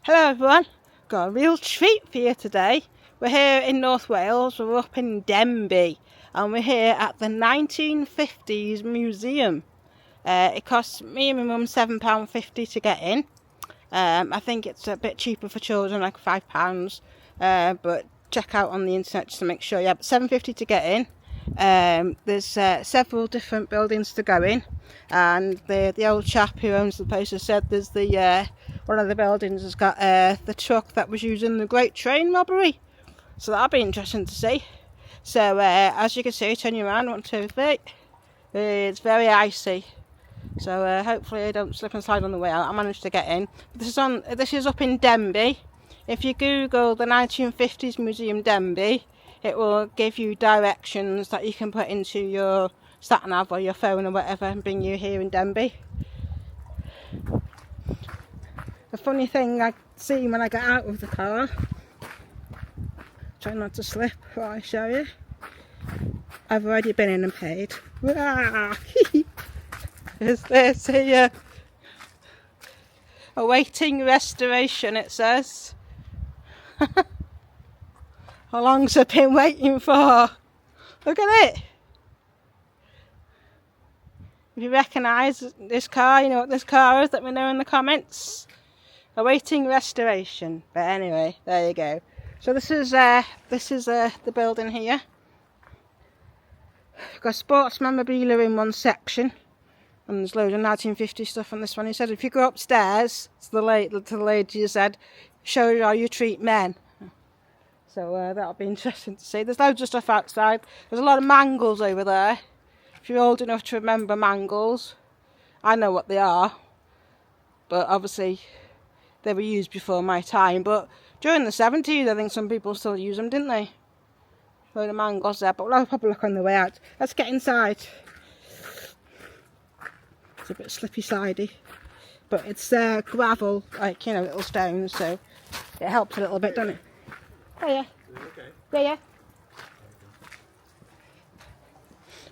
Hello everyone, got a real treat for you today. We're here in North Wales, we're up in Denbigh and we're here at the 1950s museum. It costs me and my mum £7.50 to get in. I think it's a bit cheaper for children, like £5, but check out on the internet just to make sure. Yeah, but £7.50 to get in. There's several different buildings to go in, and the old chap who owns the place has said there's the one of the buildings has got the truck that was used in the Great Train Robbery, so that'll be interesting to see. So as you can see, turn you around, 1, 2, 3. It's very icy, so hopefully I don't slip and slide on the way out. I managed to get in. This is up in Denbigh. If you Google the 1950s Museum Denbigh, it will give you directions that you can put into your sat nav or your phone or whatever and bring you here in Denbigh. The funny thing I see when I get out of the car, try not to slip while I show you, I've already been in and paid. There's a awaiting restoration, it says. How long's it been waiting for? Look at it. If you recognise this car, you know what this car is, let me know in the comments. Awaiting restoration. But anyway, there you go. So this is the building here. We've got sports memorabilia in one section, and there's loads of 1950 stuff on this one. He said if you go upstairs, to the lady who said, shows you how you treat men. So that'll be interesting to see. There's loads of stuff outside. There's a lot of mangles over there. If you're old enough to remember mangles, I know what they are, but obviously they were used before my time. But during the 70s, I think some people still use them, didn't they? A load of mangles there, but we'll probably look on the way out. Let's get inside. It's a bit slippy slidey, but it's gravel, like, you know, little stones, so it helps a little bit, doesn't it? Oh yeah. Okay. Yeah.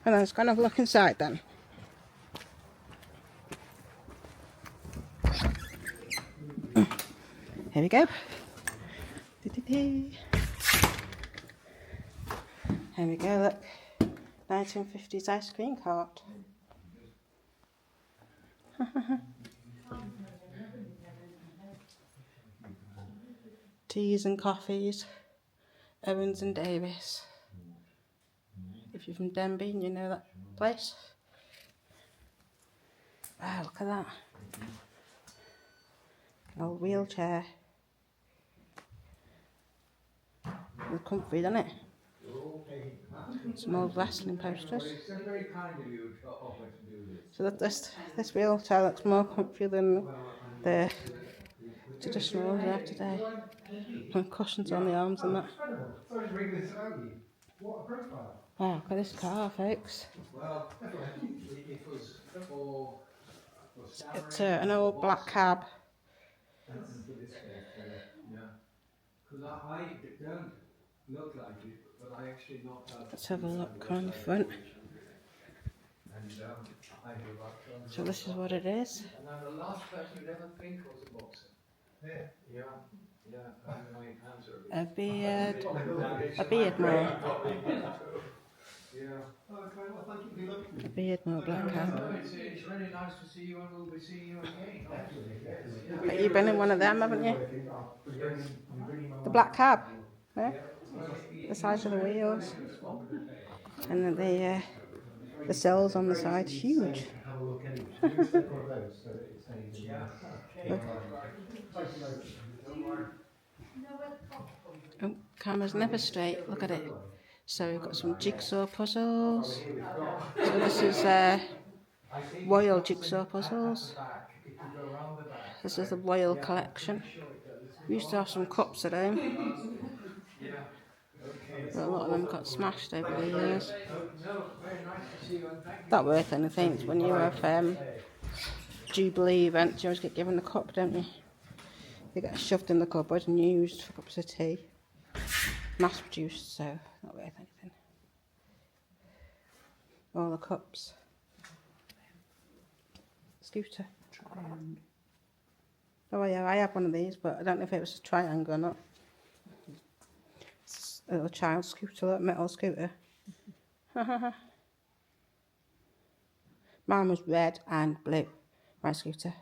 And let's kind of look inside then. Here we go. Here we go, look. 1950s ice cream cart. Teas and coffees. Owens and Davis. If you're from Denbigh and you know that place. Wow, look at that. An old wheelchair. It's comfy, doesn't it? Some old wrestling posters. So that this wheelchair looks more comfy than the traditional ones we have today. And cushions on the arms and that. Wow, look at this car, folks. It's an old black cab. Let's have a look on the front. So this is what it is. A beard more. A beard more black cab. It's really nice to see you, and we'll be seeing you again. But you've been in one of them, haven't you? The black cab. Yeah? The size of the wheels. And then the cells on the side, huge. Oh, camera's never straight, look at it. So we've got some jigsaw puzzles. So this is Royal jigsaw puzzles. This is the Royal collection. We used to have some cups at home. But a lot of them got smashed over the years. Not worth anything. It's when you have Jubilee events, you always get given the cup, don't you? They get shoved in the cupboard and used for cups of tea. Mass produced, so not worth anything. All the cups. Scooter. Oh yeah, I have one of these, but I don't know if it was a triangle or not. It's a little child scooter, a little metal scooter. Mine was red and blue, my scooter.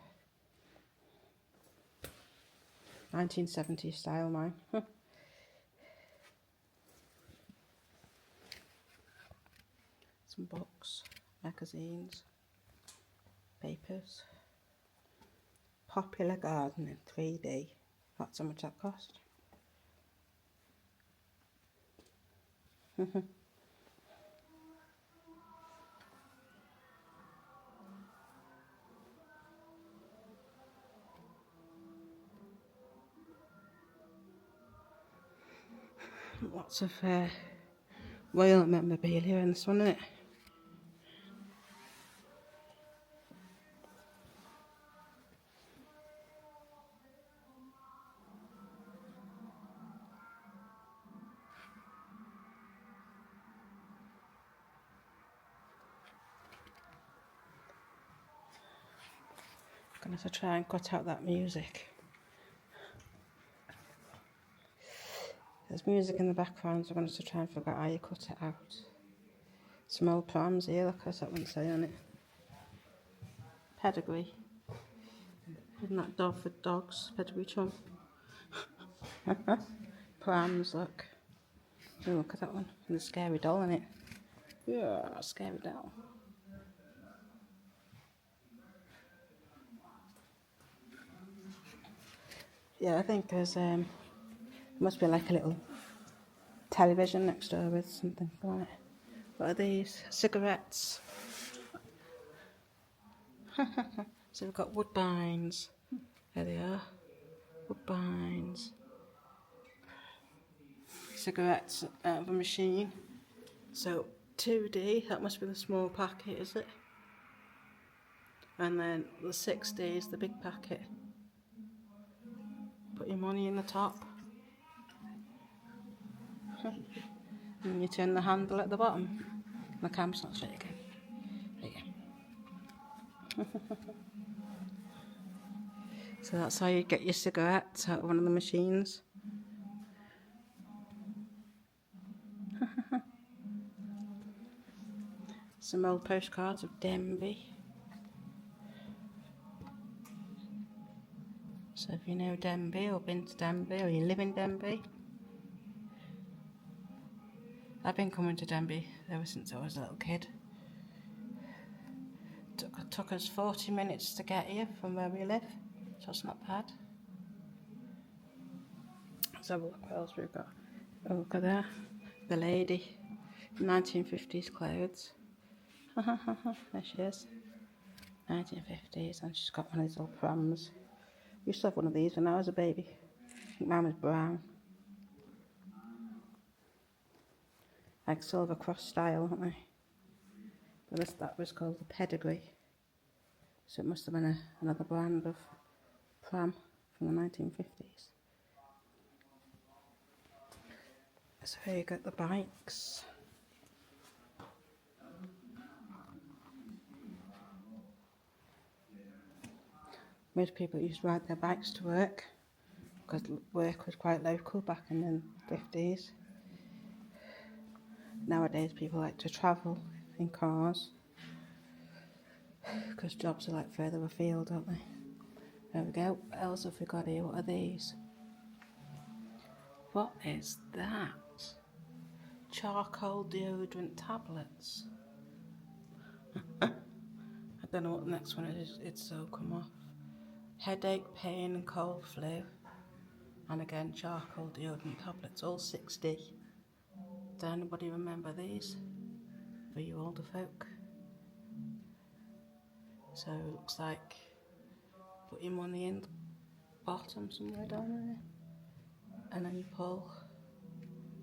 1970s style, mine. Some books, magazines, papers. Popular Garden in 3D. That's how much that cost. Lots of royal memorabilia in this one, isn't it? I'm going to try and cut out that music. There's music in the background, so I'm going to try and figure out how you cut it out. Some old prams here, look, that's that one say on it. Pedigree. Isn't that dog for dogs? Pedigree chum. Prams, look. Oh, look at that one. And the scary doll in it. Yeah, scary doll. Yeah, I think there's must be like a little television next door with something on it. What are these? Cigarettes. So we've got Woodbines. There they are. Woodbines. Cigarettes out of a machine. So 2D, that must be the small packet, is it? And then the 6D is the big packet. Put your money in the top. And you turn the handle at the bottom. The cam's not straight again. There you go. So that's how you get your cigarettes out of one of the machines. Some old postcards of Denbigh. So if you know Denbigh or been to Denbigh or you live in Denbigh. I've been coming to Denbigh ever since I was a little kid. Took us 40 minutes to get here from where we live, so it's not bad. Let's have a look what else we've got. Oh, look at that. The lady. 1950s clothes. There she is. 1950s, and she's got one of these old prams. We used to have one of these when I was a baby. I think mine was brown. Like silver cross style, aren't they? But that was called the Pedigree. So it must have been another brand of pram from the 1950s. So here you got the bikes. Most people used to ride their bikes to work because work was quite local back in the 50s. Nowadays people like to travel in cars because jobs are like further afield, aren't they? There we go. What else have we got here? What are these? What is that? Charcoal deodorant tablets. I don't know what the next one is. It's so come off. Headache, pain and cold flu. And again, charcoal deodorant tablets, all 60. Does anybody remember these? For you older folk. So it looks like put your money in the bottom somewhere down there. And then you pull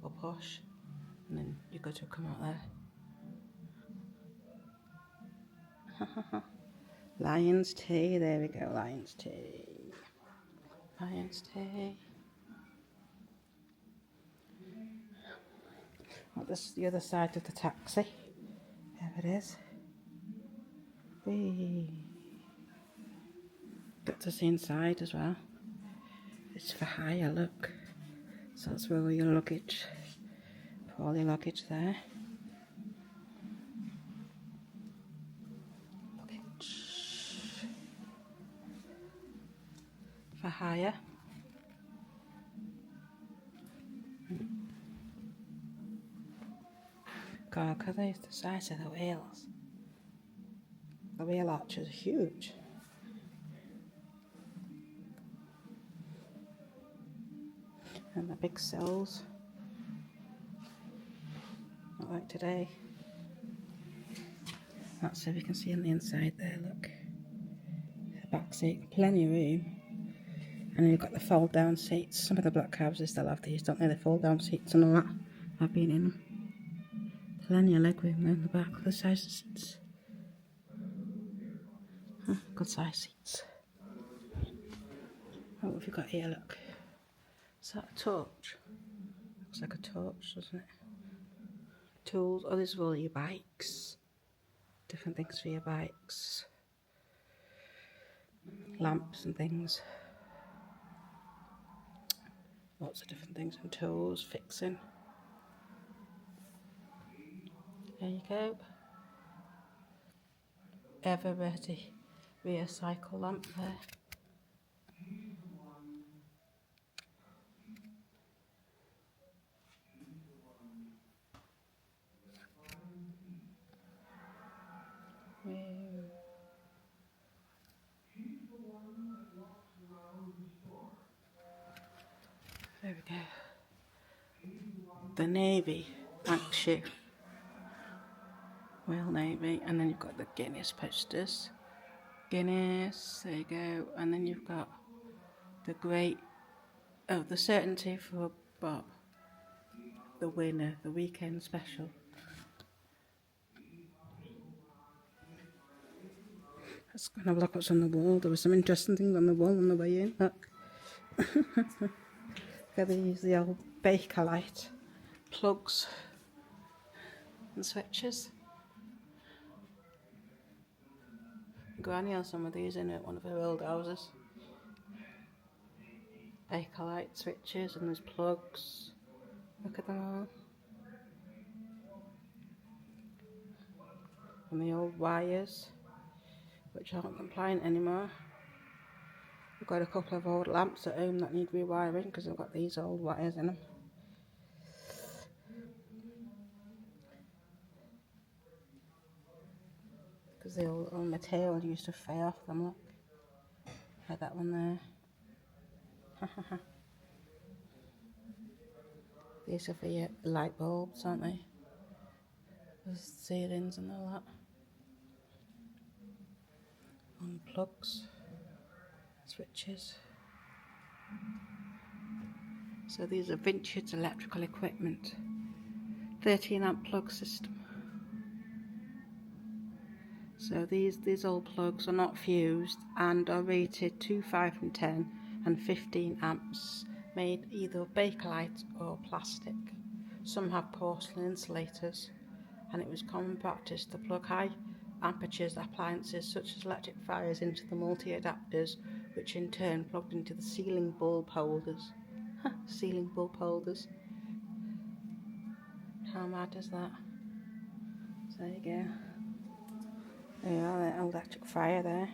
or push. And then you got to come out there. Lion's tea, there we go, Lion's tea. Lion's tea. Oh, this is the other side of the taxi. There it is. Whee. Get to see inside as well. It's for hire, look. So that's where all your luggage, put all your luggage there. Luggage. For hire. God, because there's the size of the wheels. The wheel arches are huge. And the big cells. Not like today. That's so we can see on the inside there, look. The back seat, plenty of room. And then you've got the fold down seats. Some of the black cabs they still have these, don't they? The fold down seats and all that. I've been in them. Plenty of leg room there in the back. Good size seats. Good size seats. Oh, what have you got here, look? Is that a torch? Looks like a torch, doesn't it? Tools. Oh, these are all your bikes. Different things for your bikes. Lamps and things. Lots of different things and tools, fixing. There you go. Ever ready rear cycle lamp there. There we go. The Navy, thanks you. Royal Navy, and then you've got the Guinness posters. Guinness, there you go, and then you've got the the Certainty for Bob, the winner, the weekend special. Let's go and have a look what's on the wall. There were some interesting things on the wall on the way in, look. Look at these, the old Bakelite plugs and switches. Granny has some of these in one of her old houses. Bakelite switches and there's plugs. Look at them all. And the old wires, which aren't compliant anymore. We've got a couple of old lamps at home that need rewiring because they've got these old wires in them. Because the old material used to fray off them, look. Like that one there. These are for your light bulbs, aren't they? There's ceilings and all that. And plugs, switches. So these are vintage electrical equipment. 13 amp plug system. So these old plugs are not fused and are rated 2, 5 and 10 and 15 amps, made either of Bakelite or plastic. Some have porcelain insulators, and it was common practice to plug high amperature appliances such as electric fires into the multi-adapters, which in turn plugged into the ceiling bulb holders. Ceiling bulb holders. How mad is that? So there you go. There you are, the electric fire there.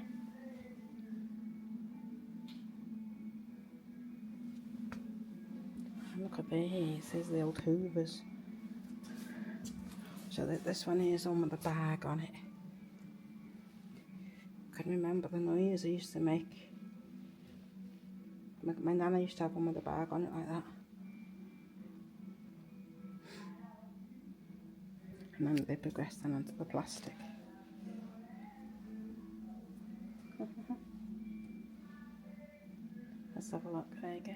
And look at these, there's the old hoovers. So this one here is on with a bag on it. I can remember the noise I used to make. My nana used to have one with a bag on it like that. And then they progressed then onto the plastic. Let's have a look, there you go.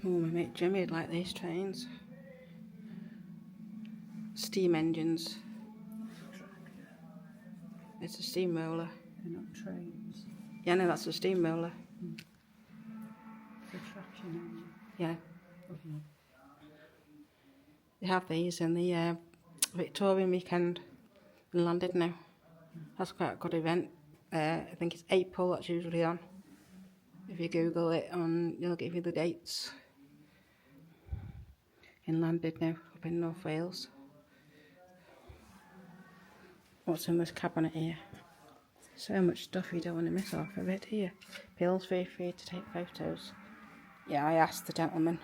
Oh, my mate Jimmy would like these trains. Steam engines. It's a steamroller. They're not trains. Yeah, no, that's a steamroller. The traction engine. Yeah. Okay. They have these in the Victorian weekend in London now. That's quite a good event. I think it's April that's usually on. If you Google it, it'll give you the dates. In Llandudno, up in North Wales. What's in this cabinet here? So much stuff you don't want to miss off of it here. Feels very free to take photos. Yeah, I asked the gentleman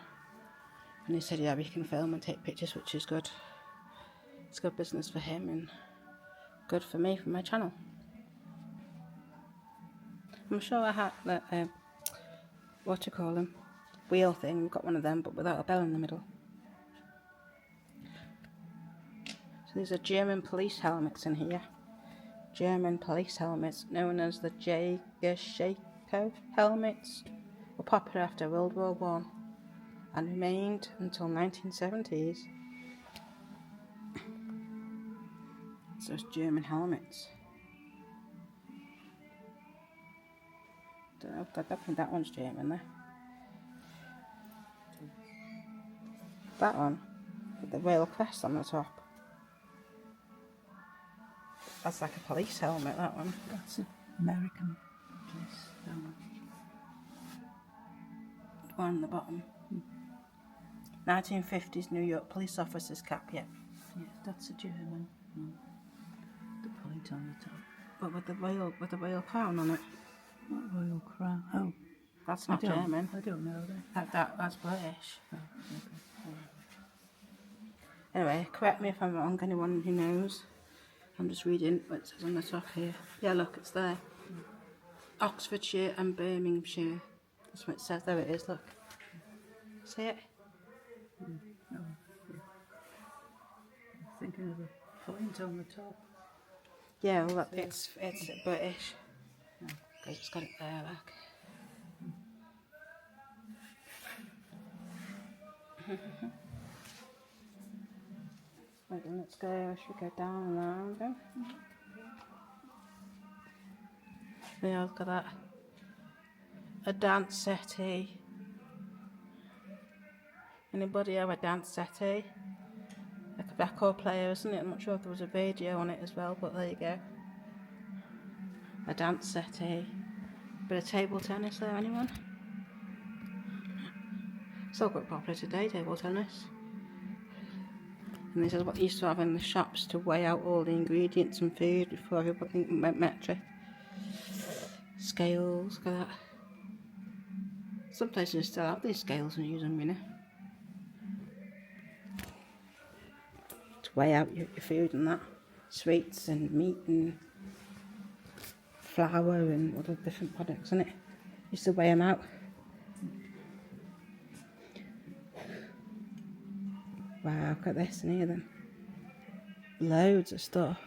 and he said, yeah, we can film and take pictures, which is good. It's good business for him and good for me, for my channel. I'm sure I had that, what do you call them? Wheel thing, we've got one of them, but without a bell in the middle. So these are German police helmets in here. German police helmets, known as the Jägerscheko helmets, were popular after World War One and remained until 1970s. So it's German helmets. I don't think that one's German there. That one, with the Royal Crest on the top. That's like a police helmet, that one. That's an American police helmet. The one on the bottom. 1950s New York police officer's cap, yeah. Yeah, that's a German one. The point on the top. But with the royal crown on it. Not Royal Crown. Oh, That's not German. I don't know that. That's British. Oh, okay. Anyway, correct me if I'm wrong, anyone who knows. I'm just reading what it says on the top here. Yeah, look, it's there. Oxfordshire and Birminghamshire. That's what it says. There it is, look. See it? Oh, yeah. I'm thinking of the point on the top. Yeah, well, look, it's British. Okay, it's got it there, look. Right, then let's go, should we go down and around then? Yeah, look at that. A dance settee. Anybody have a dance settee? Like a record player, isn't it? I'm not sure if there was a radio on it as well, but there you go. A dance settee. Bit of table tennis there, anyone? Still quite popular today, table tennis. And this is what they used to have in the shops to weigh out all the ingredients and food before everybody went metric. Scales, look at that. Some places still have these scales and use them, you know. To weigh out your food and that. Sweets and meat and flour and all the different products, isn't it? Used to weigh them out. Wow, look at this in here then. Loads of stuff.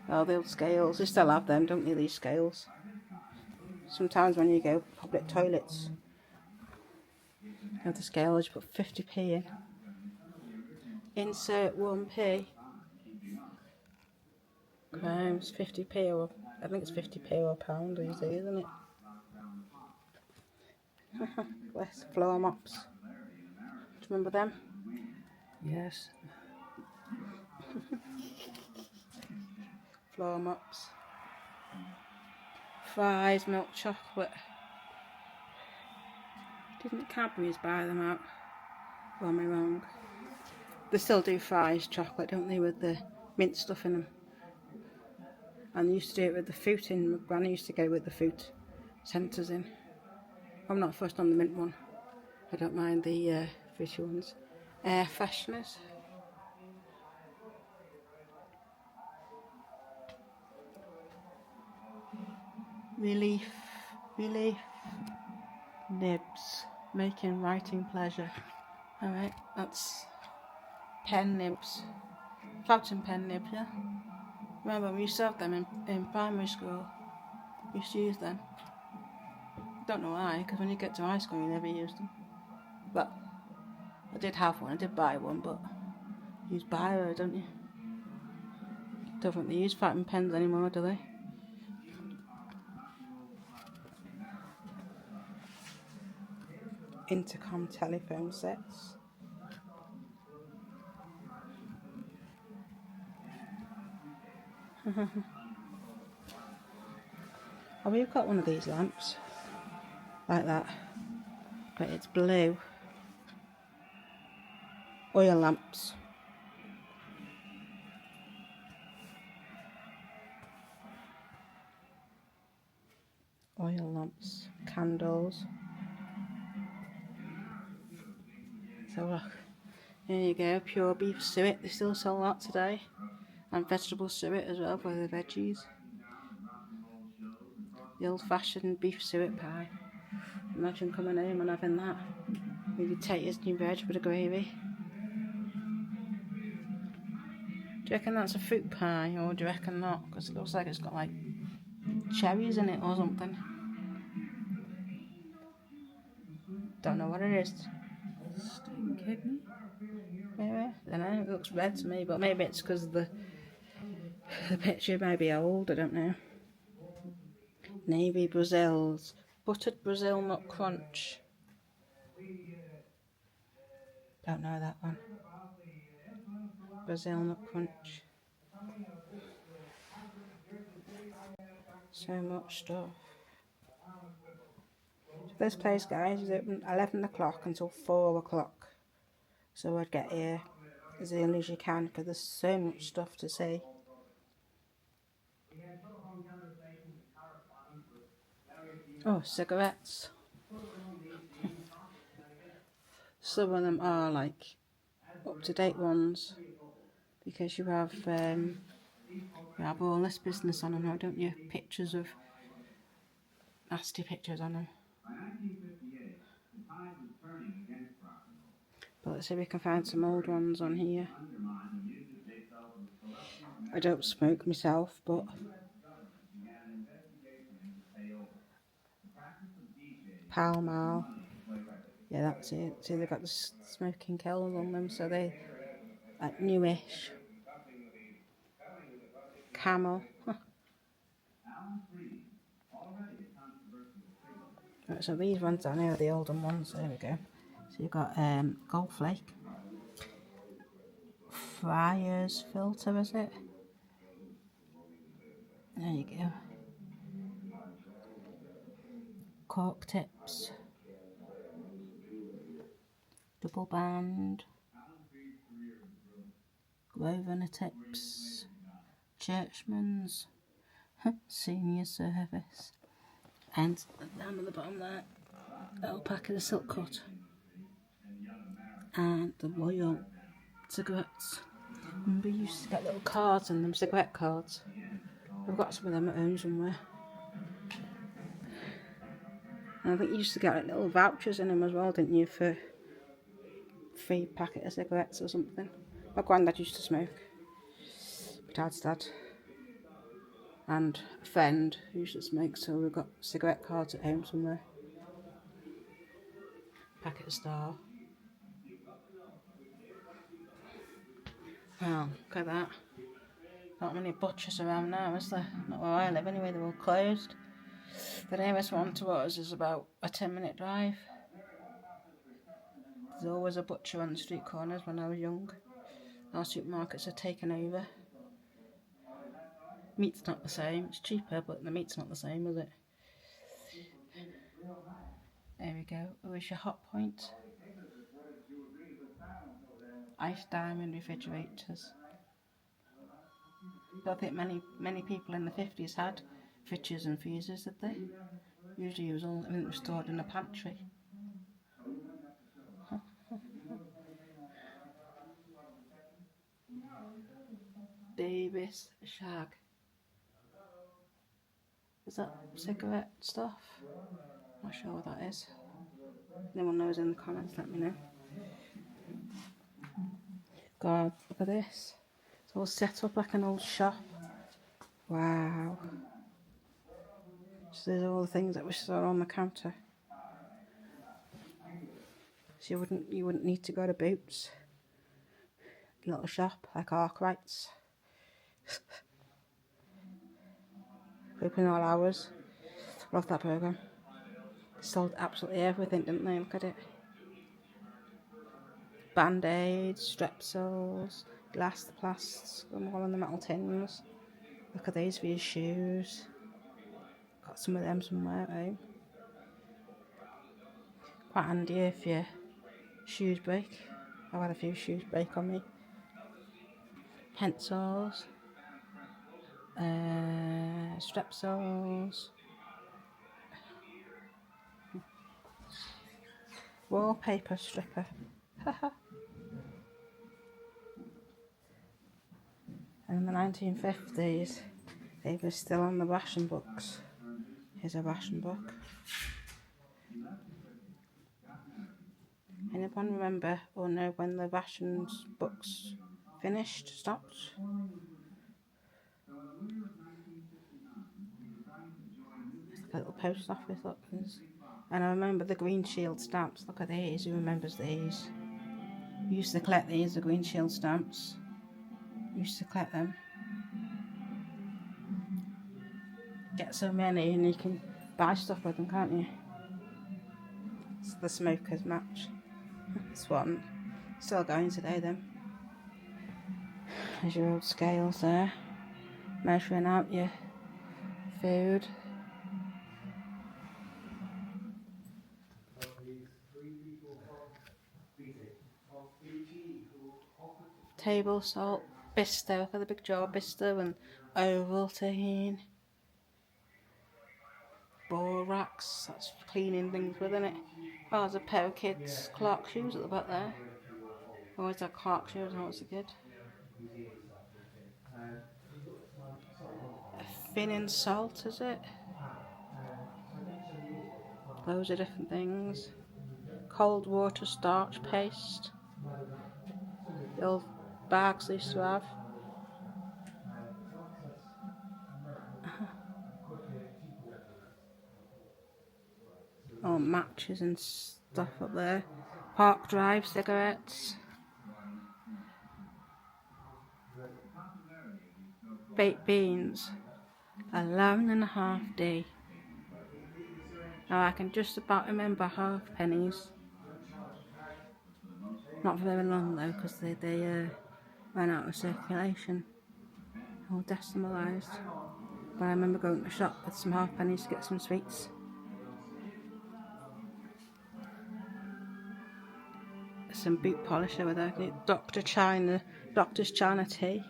Oh, the old scales. They still have them, don't they, these scales? Sometimes when you go public toilets, you have the scales, you put 50p in. Insert 1p. Crimes, 50p or, I think it's 50p or a pound these days, isn't it? Less floor mops. Do you remember them? Yes. Floor mops. Fries, milk chocolate. Didn't Cadbury's buy them out? Or am I wrong? They still do fries, chocolate, don't they, with the mint stuff in them. And they used to do it with the fruit in. My granny used to get it with the fruit centres in. I'm not fussed on the mint one. I don't mind the fruity ones. Air fresheners. Relief. Nibs. Making writing pleasure. Alright, that's pen nibs. Fountain pen nibs, yeah? Remember, we used to have them in primary school. We used to use them. Don't know why, because when you get to high school you never use them. But I did have one, I did buy one, but you use biro, don't you? Don't think they use fountain pens anymore, do they? Intercom telephone sets. Oh, we've got one of these lamps. Like that. But it's blue. Oil lamps. Oil lamps. Candles. So look. There you go. Pure beef suet. They still sell that today. And vegetable suet as well for the veggies. The old fashioned beef suet pie. Imagine coming home and having that. With your taters and your veg with a gravy. Do you reckon that's a fruit pie or do you reckon not? Because it looks like it's got like cherries in it or something. Don't know what it is. Steak kidney? Maybe. I don't know. It looks red to me, but maybe it's because the picture may be old. I don't know. Navy Brazils. Buttered Brazil nut crunch. Don't know that one. Brazil nut crunch. So much stuff. So this place, guys, is open 11 o'clock until 4 o'clock. So I'd get here as early as you can because there's so much stuff to see. Oh, cigarettes. Some of them are like up-to-date ones because you have all this business on them now, don't you? Pictures of nasty pictures on them. But let's see if we can find some old ones on here. I don't smoke myself, but Pall Mall. Yeah, that's it. See, they've got the smoking kilns on them, so they like newish. Camel. Right, so these ones down here are the older ones. There we go. So you've got Gold Flake. Friar's filter, is it? There you go. Cork tips. Double band. Grosvenor tips. Churchman's. Senior service. And down at the bottom there, a little packet of silk cut. And the Royal cigarettes. Remember you used to get little cards in them, cigarette cards. I've got some of them at home somewhere. And I think you used to get like little vouchers in them as well, didn't you, for free packet of cigarettes or something. My granddad used to smoke. My dad's dad. And a friend who used to smoke, so we've got cigarette cards at home somewhere. Packet of Star. Wow, look at that. Not many butchers around now, is there? Not where I live anyway, they're all closed. The nearest one to us is about a 10-minute drive. There's always a butcher on the street corners when I was young. Our supermarkets are taken over. Meat's not the same, it's cheaper, but the meat's not the same, is it? There we go. Where's your hot point? Ice diamond refrigerators. Don't think many people in the 50s had fridges and freezers, did they? Usually it was all stored in a pantry. Davis shag. Is that cigarette stuff? Not sure what that is. If anyone knows in the comments, let me know. God, look at this. It's all set up like an old shop. Wow. So there's all the things that we saw on the counter. So you wouldn't need to go to Boots. Little shop like Arkwright's. Open all hours. Love that programme. Sold absolutely everything, didn't they? Look at it. Band-aids, Strepsils, glass plasts, all in the metal tins. Look at these for your shoes. Got some of them somewhere at home. Quite handy if your shoes break. I've had a few shoes break on me. Pencils. Strepsils. Wallpaper stripper. And in the 1950s, they were still on the ration books. Here's a ration book. Anyone remember or know when the rations books finished, stopped? It's like a little post office, look. And I remember the Green Shield stamps. Look at these, who remembers these? Used to collect these, the Green Shield stamps. Used to collect them. Get so many and you can buy stuff with them, can't you? It's the smokers match. This one, still going today then. There's your old scales there. Measuring out your food. Table salt, Bisto, look at the big jar of Bisto and Ovaltine. Borax, that's for cleaning things with, isn't it? Oh, there's a pair of kids' Clark shoes at the back there. Always had Clark shoes when I was a kid. Thinning salt, is it? Loads of different things. Cold water starch paste. The old bags they used to have. Oh, matches and stuff up there. Park Drive cigarettes. Baked beans. 11.5D. Now I can just about remember halfpennies. Not for very long though, because they ran out of circulation. All decimalised. But I remember going to the shop with some halfpennies to get some sweets. Some boot polish over there. Doctor's China tea.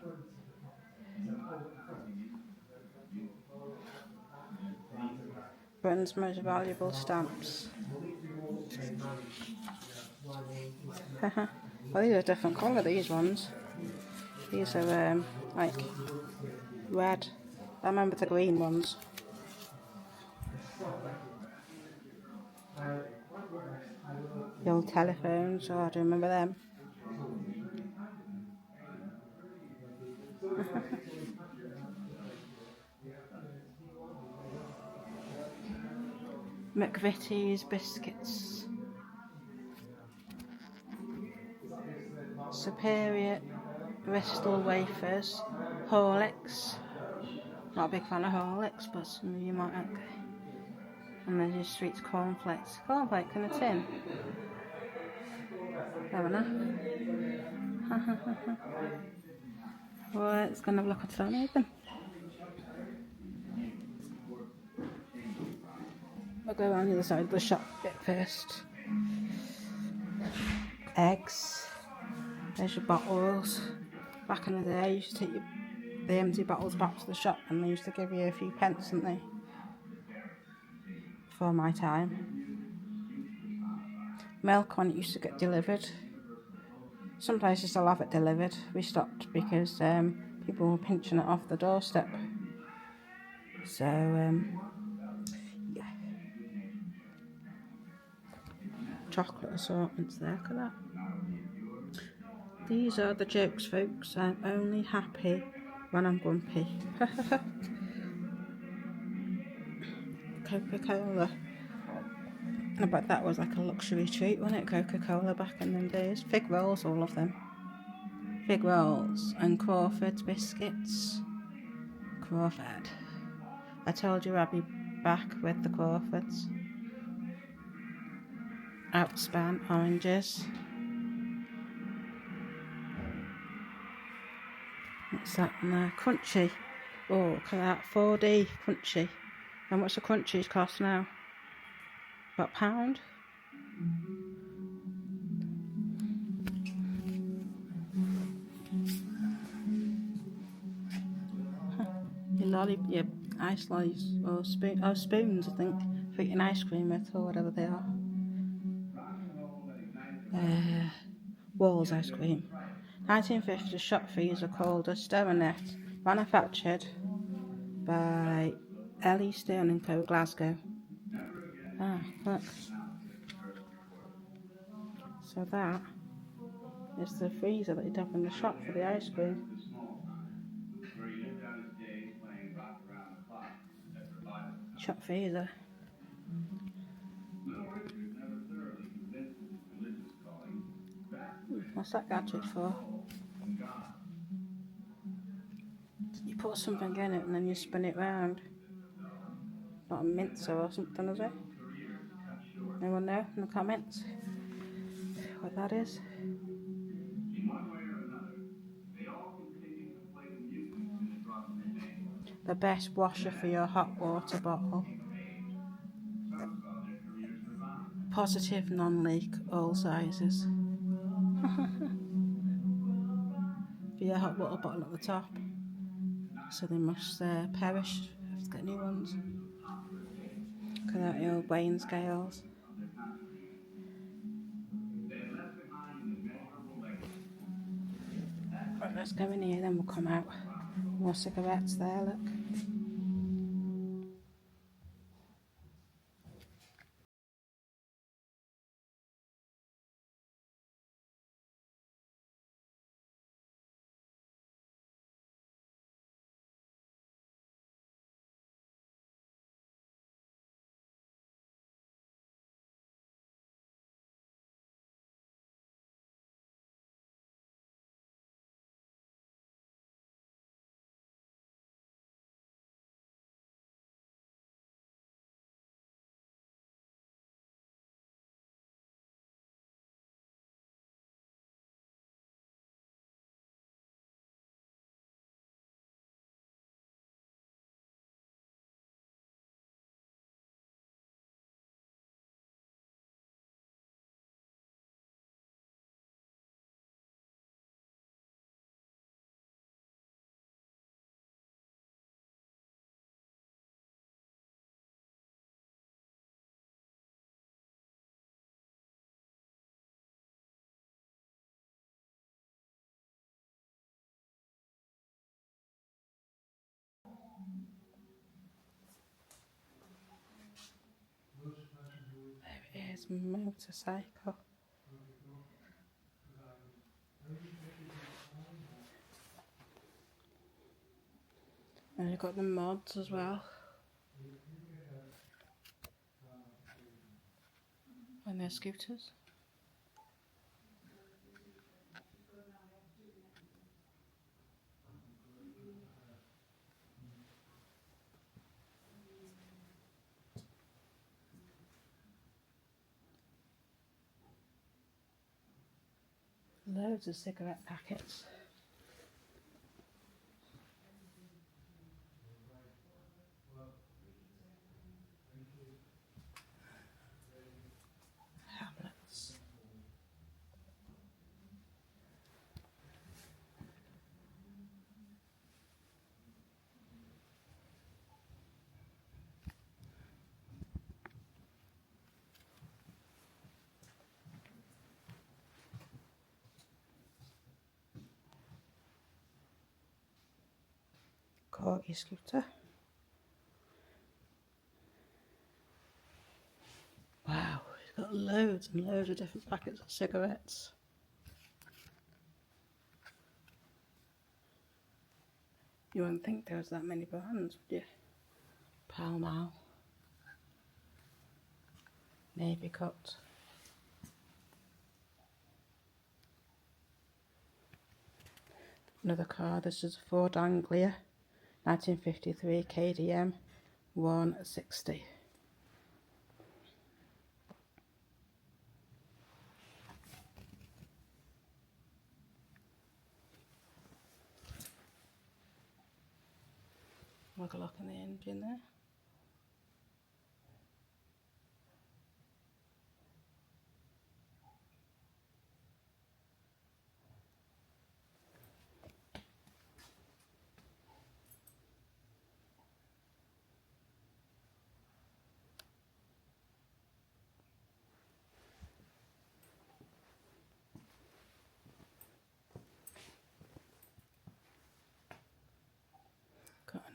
Britain's most valuable stamps. Well, these are a different colour, these ones. These are like red. I remember the green ones. The old telephones, oh, I do remember them. McVitie's biscuits. Superior Bristol wafers. Horlicks. Not a big fan of Horlicks, but some of you might like. And there's your Street's cornflakes. Cornflakes in a tin. Fair enough. Well, it's going to have a look at that open. We'll go around the other side of the shop a bit first. Eggs. There's your bottles. Back in the day, you used to take the empty bottles back to the shop and they used to give you a few pence, didn't they? Before my time. Milk when it used to get delivered. Some places still have it delivered. We stopped because people were pinching it off the doorstep. So, yeah. Chocolate assortments there, look at that. These are the jokes, folks. I'm only happy when I'm grumpy. Coca-Cola. I bet that was like a luxury treat, wasn't it? Coca-Cola back in them days. Fig rolls, all of them. Fig rolls and Crawford's biscuits. Crawford. I told you I'd be back with the Crawfords. Outspan oranges. What's that one there? Crunchy. Oh, look at that. 4D crunchy. How much the crunchies cost now? About £1? Your ice lollies or spoons, I think, for eating ice cream with or whatever they are. Walls ice cream. 1950 shop freezer called a Steronet, manufactured by L.E. Stern & Co. Glasgow. Ah, look. So that is the freezer that you'd have in the shop for the ice cream. Shop freezer. What's that gadget for? You put something in it and then you spin it round. Not a mincer or something, is it? Anyone know in the comments what that is? The best washer for your hot water bottle. Positive non-leak, all sizes. For your hot water bottle at the top. So they must perish if they get new ones. Look at that, the old weighing scales. Right, let's go in here, then we'll come out. More cigarettes there, look. There it is, motorcycle. And you've got the mods as well. And their scooters. Loads of cigarette packets. Hamlets. Corky scooter. Wow, it's got loads and loads of different packets of cigarettes. You wouldn't think there was that many brands, would you? Pall Mall. Navy Cut. Another car, this is a Ford Anglia, 1953 KDM 160. Have a look in the engine there.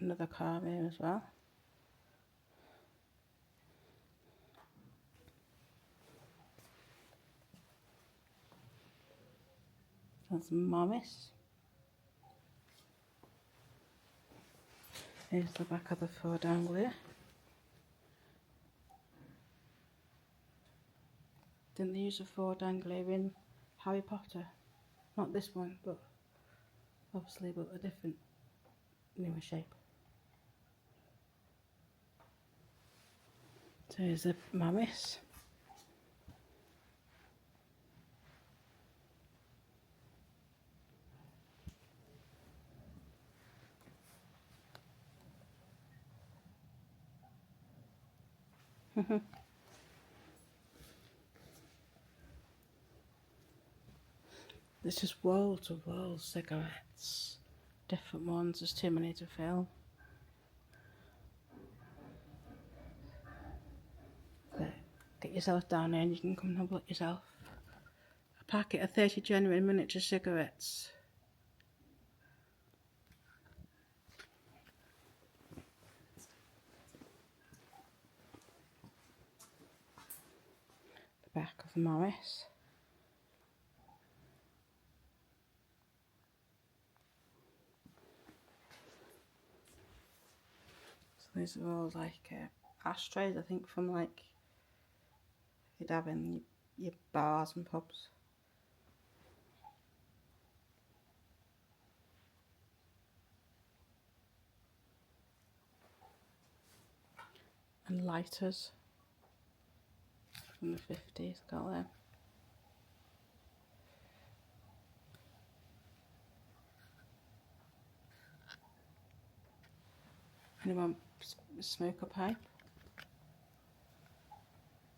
Another car here as well. That's Morris. Here's the back of the Ford Anglia. Didn't they use a Ford Anglia in Harry Potter? Not this one, but obviously, but a different, newer shape. So here's the Morris. There's just wall to wall cigarettes. Different ones, there's too many to film. But get yourself down there and you can come and have a look yourself. A packet of 30 genuine miniature cigarettes. The back of the Morris. So these are all like ashtrays, I think, from like you'd have in your bars and pubs. And lighters from the 50s, got them. Anyone smoke a pipe?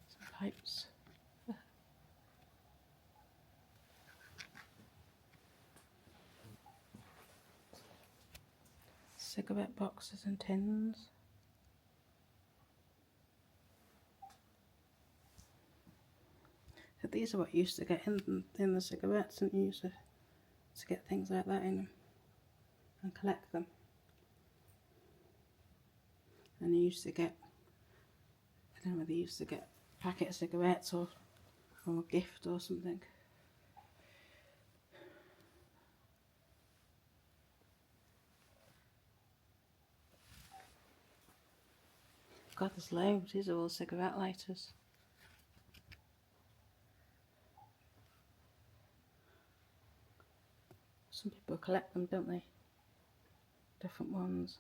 Some pipes. Cigarette boxes and tins. So these are what you used to get in the cigarettes, and you used to get things like that in them and collect them. And you used to get, I don't know whether you used to get a packet of cigarettes or a gift or something. God, there's loads. These are all cigarette lighters. Some people collect them, don't they? Different ones.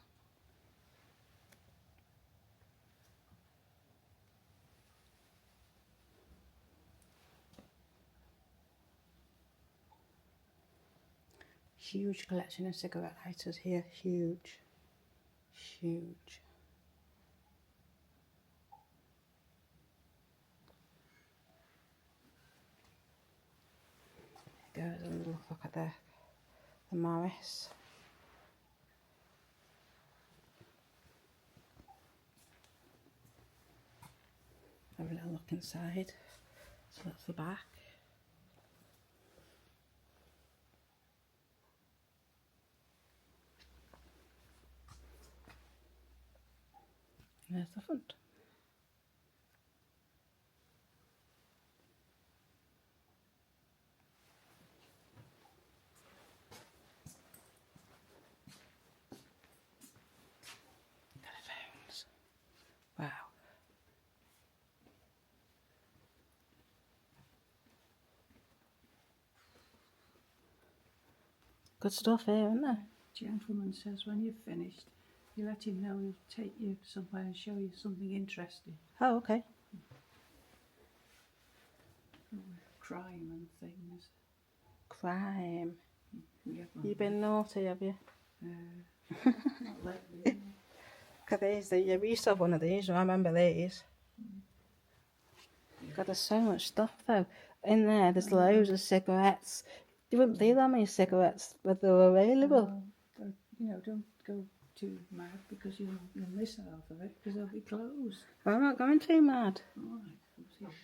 Huge collection of cigarette lighters here. Huge. Huge. There goes a little look at the Morris. Have a little look inside. So that's the back. And there's the front. Telephones. Wow. Good stuff here, isn't there? Gentleman says when you've finished, you let him know he'll take you somewhere and show you something interesting. Oh, okay. Crime and things. Crime. You've You been naughty, have you? not lately. Look at these. Yeah, we used to have one of these. I remember these. God, there's so much stuff though. In there, there's loads of cigarettes. You wouldn't believe how many cigarettes but they were available. But, don't go too mad because you'll miss half of it because they'll be closed. I'm not going too mad. All right. We'll see.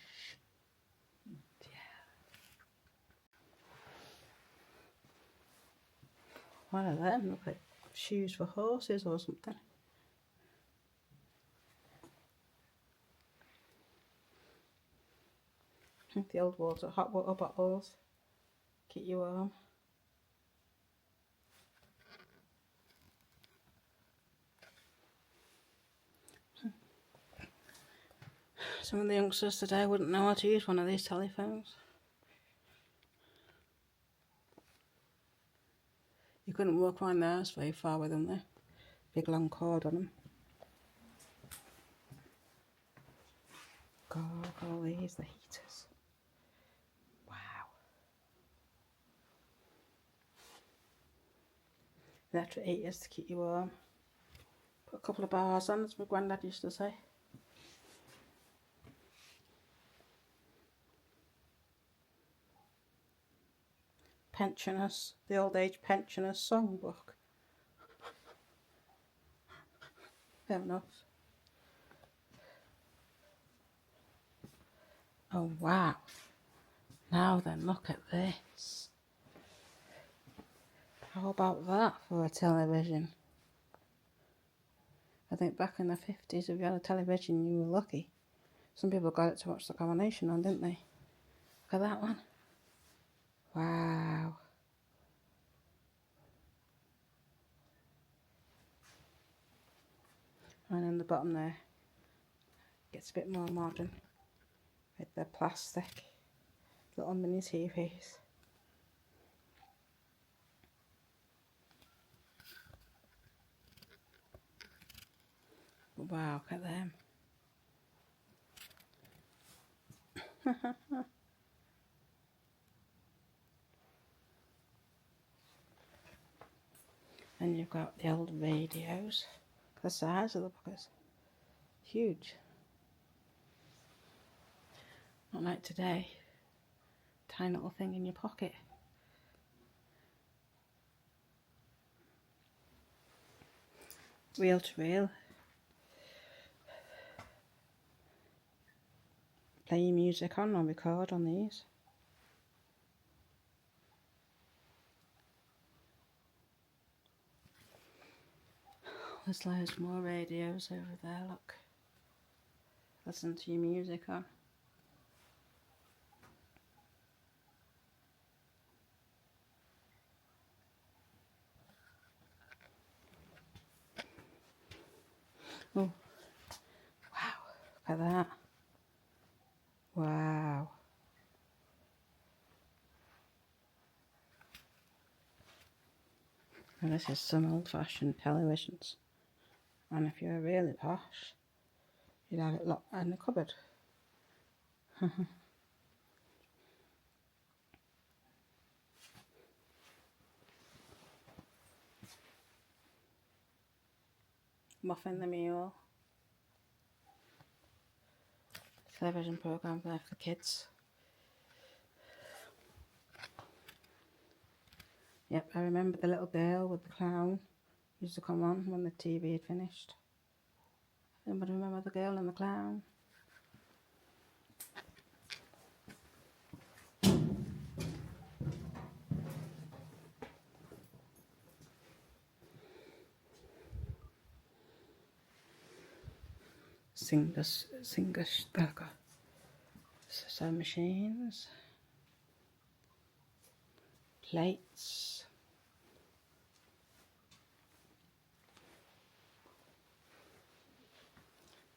What are them? Look like shoes for horses or something. The old hot water bottles, keep you warm. Some of the youngsters today wouldn't know how to use one of these telephones. You couldn't walk around the house very far with them there. Big long cord on them. God, all these, the heaters. Wow. Electric heaters to keep you warm. Put a couple of bars on, as my granddad used to say. Pensioners, the old age pensioners songbook. Fair enough. Oh wow. Now then, look at this. How about that for a television? I think back in the 50s, if you had a television, you were lucky. Some people got it to watch the coronation on, didn't they? Look at that one. Wow. And in the bottom there, gets a bit more modern with the plastic little mini TVs. Wow, look at them. And you've got the old radios. The size of the buckets. Huge. Not like today. Tiny little thing in your pocket. Reel to reel. Play your music on or record on these. There's loads more radios over there, look. Listen to your music on. Oh, wow, look at that. Wow. And this is some old-fashioned televisions. And if you're really posh, you'd have it locked in the cupboard. Muffin the Mule. Television programme there for the kids. Yep, I remember the little girl with the clown used to come on when the TV had finished. Anybody remember the girl and the clown? Sewing machines, plates,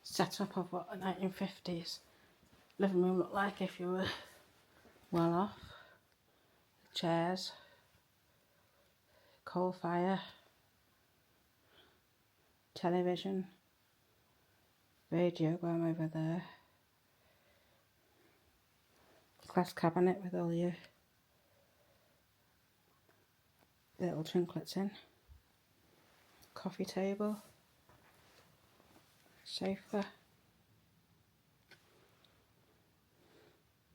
setup of what the 1950s living room looked like if you were well off. Chairs, coal fire, television, radiogram over there, glass cabinet with all your little trinkets in, coffee table, sofa,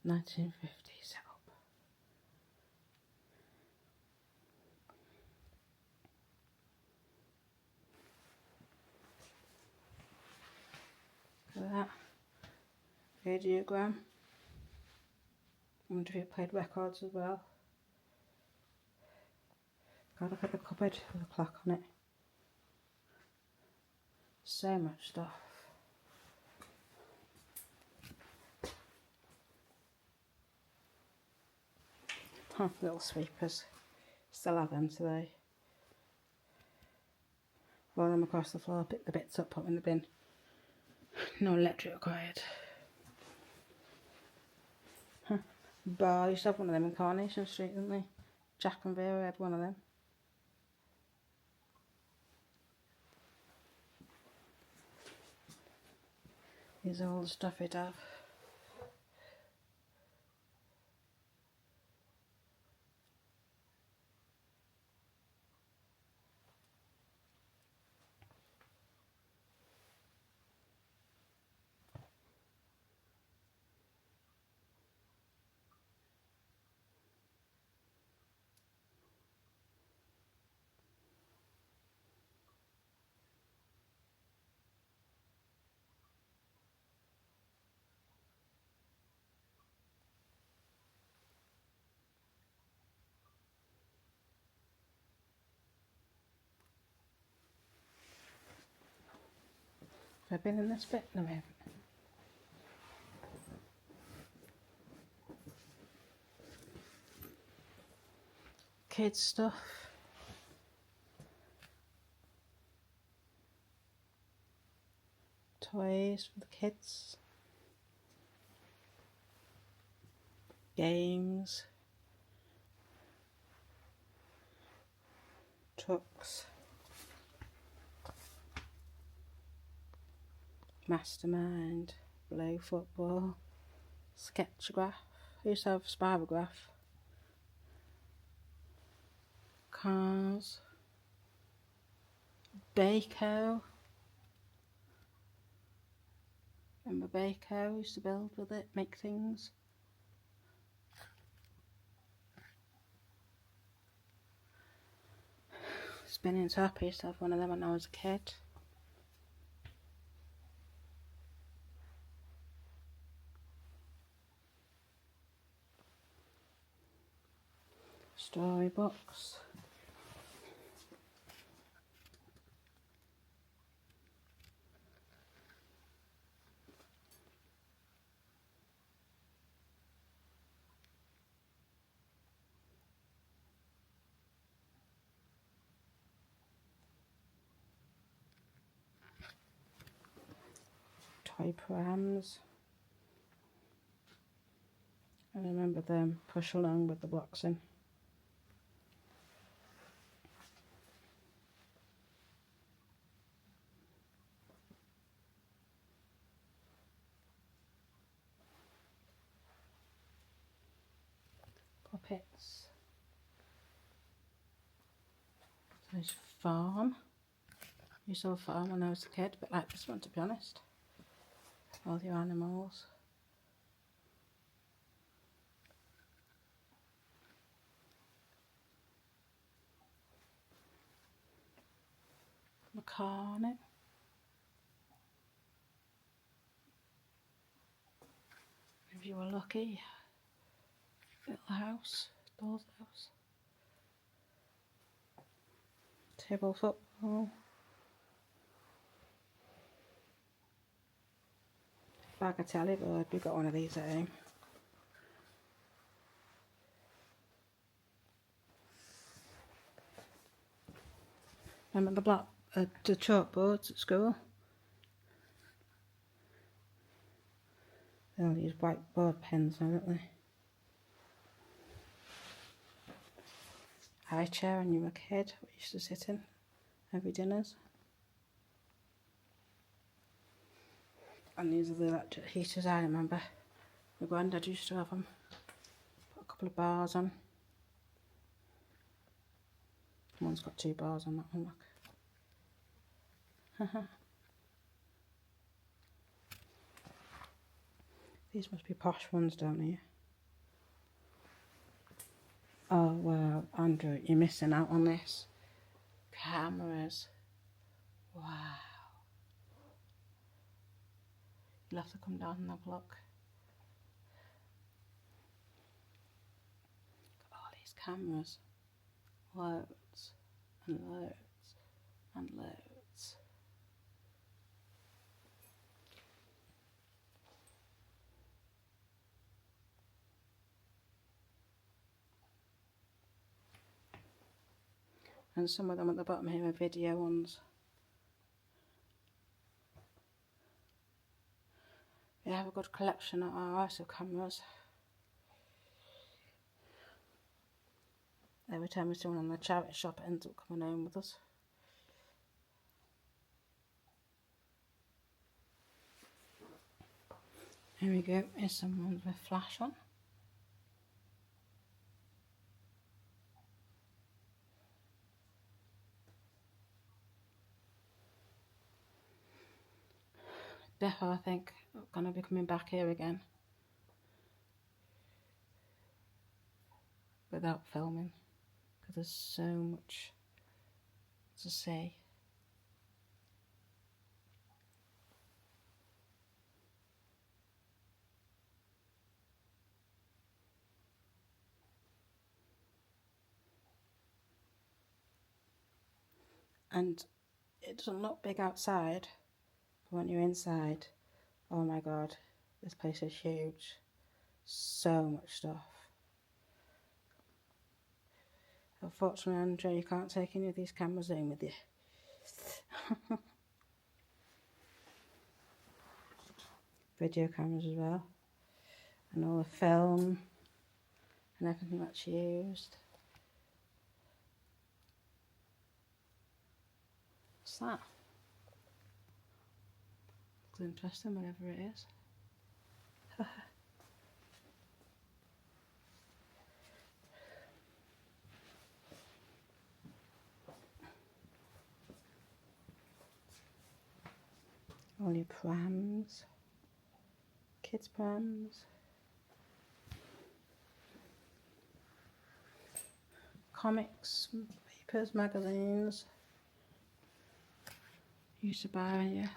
1950s setup. Look at that radiogram. I wonder if it played records as well. God, look at the cupboard with a clock on it. So much stuff. Huh, little sweepers. Still have them today. Roll them across the floor, pick the bits up, put them in the bin. No electric required. Huh. Bar, I used to have one of them in Coronation Street, didn't they? Jack and Vera had one of them. These are all the stuff he'd have. Have I been in this bit? No, I haven't. Kids stuff. Toys for the kids. Games. Trucks. Mastermind. Blue football. Sketchograph. I used to have spirograph. Cars. Baco. Remember Baco? Used to build with it, make things. Spinning top. I used to have one of them when I was a kid. Storybooks. Toy prams. I remember them push along with the blocks in. Puppets. There's farm. You saw a farm when I was a kid, but like this one, to be honest. All your animals. Mechanic. If you were lucky. Little house. Doll's house. Table football. Bagatelle board. We got one of these at home. Remember the chalkboards at school? They all use whiteboard pens now, don't they? High chair when you were a kid, we used to sit in every dinners. And these are the electric heaters I remember. My granddad used to have them. Put a couple of bars on. One's got 2 bars on that one, look. These must be posh ones down here. Oh wow, Andrew, you're missing out on this. Cameras. Wow. You'll have to come down and have a look. Look at all these cameras. Loads and loads and loads. and some of them at the bottom here are video ones. We have a good collection at our house of cameras. Every time we see one in the charity shop, it ends up coming home with us. Here we go, here's some ones with flash on. Definitely, I think I'm going to be coming back here again without filming, because there's so much to see. And it doesn't look big outside, but when you're inside, oh my god, this place is huge. So much stuff. Unfortunately, Andrew, you can't take any of these cameras home with you. Video cameras as well, and all the film and everything that's used. What's that? Looks interesting, whatever it is. All your prams, kids' prams, comics, papers, magazines. You used to buy when you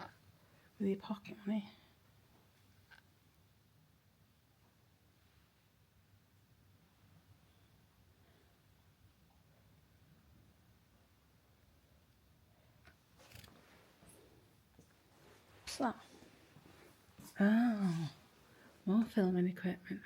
with your pocket money. What's that? Oh, more filming equipment.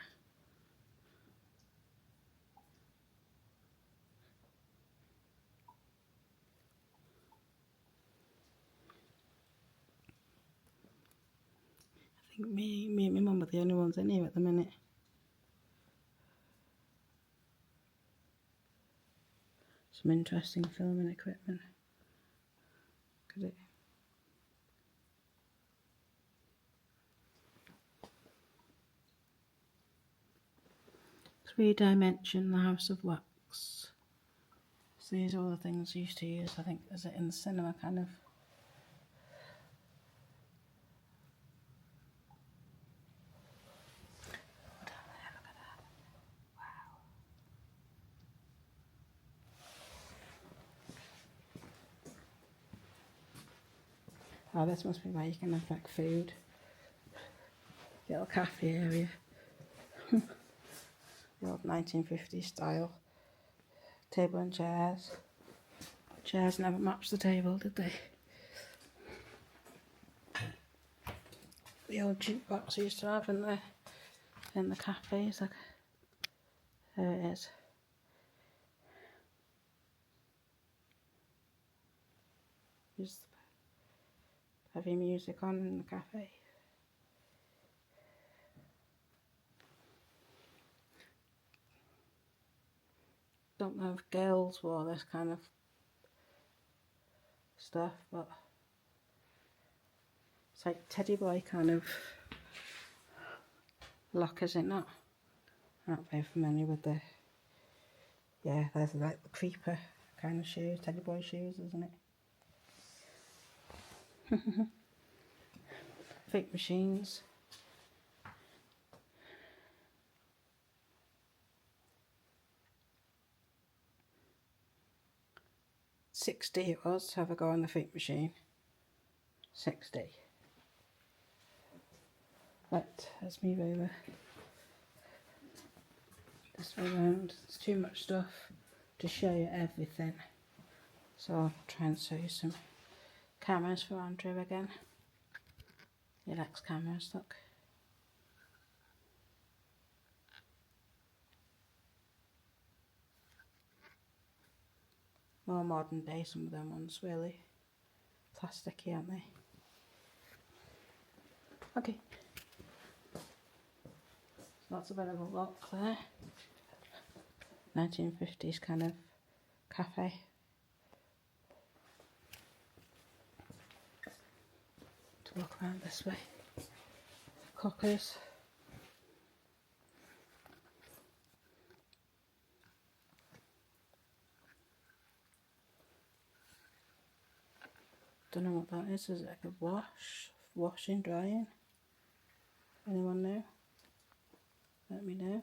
I think me and my mum are the only ones in here at the minute. Some interesting filming equipment. Look at it. Three-dimension, the House of Wax. So these are all the things I used to use, I think, is it in the cinema kind of. Oh, down there, look at that. Wow. Oh, this must be where you can have like food. Little cafe area. The old 1950s style. Table and chairs. Chairs never matched the table, did they? The old jukebox I used to have in the cafes. Like, there it is. Just heavy music on in the cafe. Don't know if girls wore this kind of stuff, but it's like teddy boy kind of look, is it not? I'm not very familiar with the, yeah, there's like the creeper kind of shoes, teddy boy shoes, isn't it? Fake machines. $60 it was to have a go on the fake machine. $60. Right, let's move over this way around. There's too much stuff to show you everything. So I'll try and show you some cameras for Andrew again. He likes cameras, look. More modern day, some of them ones really plasticky, aren't they? Okay. So that's a bit of a look there. 1950s kind of cafe. To walk around this way. Cookers. Don't know what that is. Is it like a washing, drying? Anyone know? Let me know.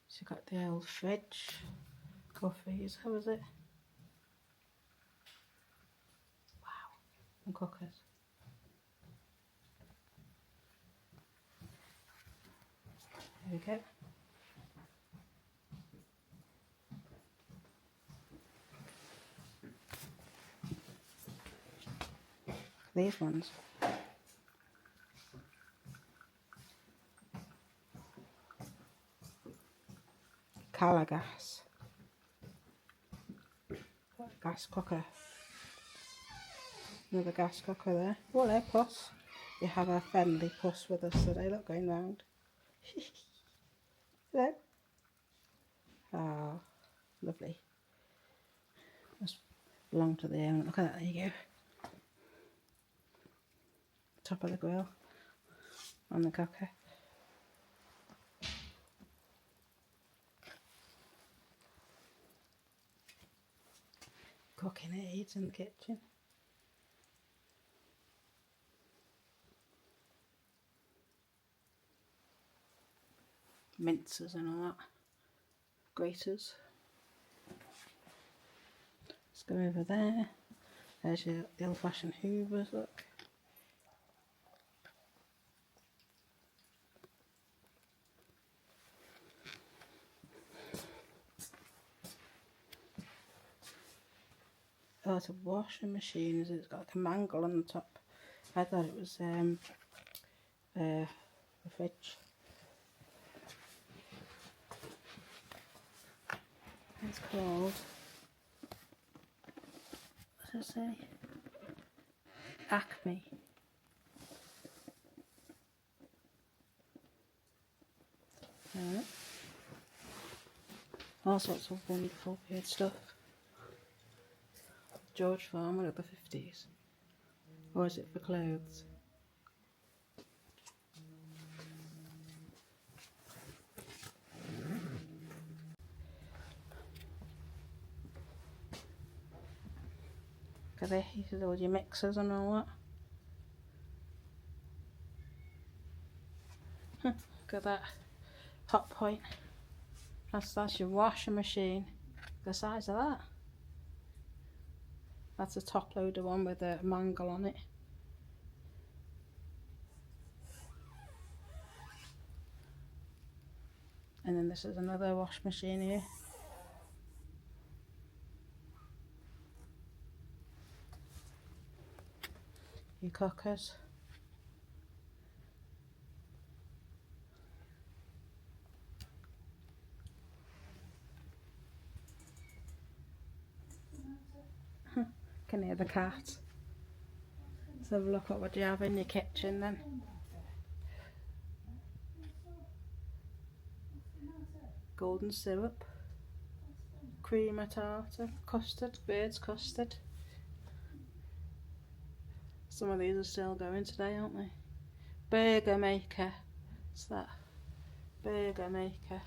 So you've got the old fridge. Coffees, how is it? Wow. And cookers. There we go. These ones. Calagas. Gas cooker. Another gas cooker there. Well, there, puss. You have a friendly puss with us today. Look, going round. Hello. Oh, lovely. Must belong to the owner. Look at that. There you go. Top of the grill on the cooker. Cooking aids in the kitchen. Mincers and all that. Graters. Let's go over there. There's your the old-fashioned hoovers, look. Oh, it's a washing machine, is it? It's got like a mangle on the top. I thought it was a fridge. It's called, what does it say? Acme. Alright. All sorts of wonderful weird stuff. George Farmer of the 50s. Or is it for clothes? Look at there, here's all your mixers and all that. Look at that hot point. That's your washing machine. The size of that. That's a top loader one with a mangle on it. And then this is another wash machine here. Your cookers. Can hear the cat. Let's have a look at what you have in your kitchen then. Golden syrup, cream tartar, custard, bird's custard. Some of these are still going today, aren't they? Burger maker. What's that? Burger maker.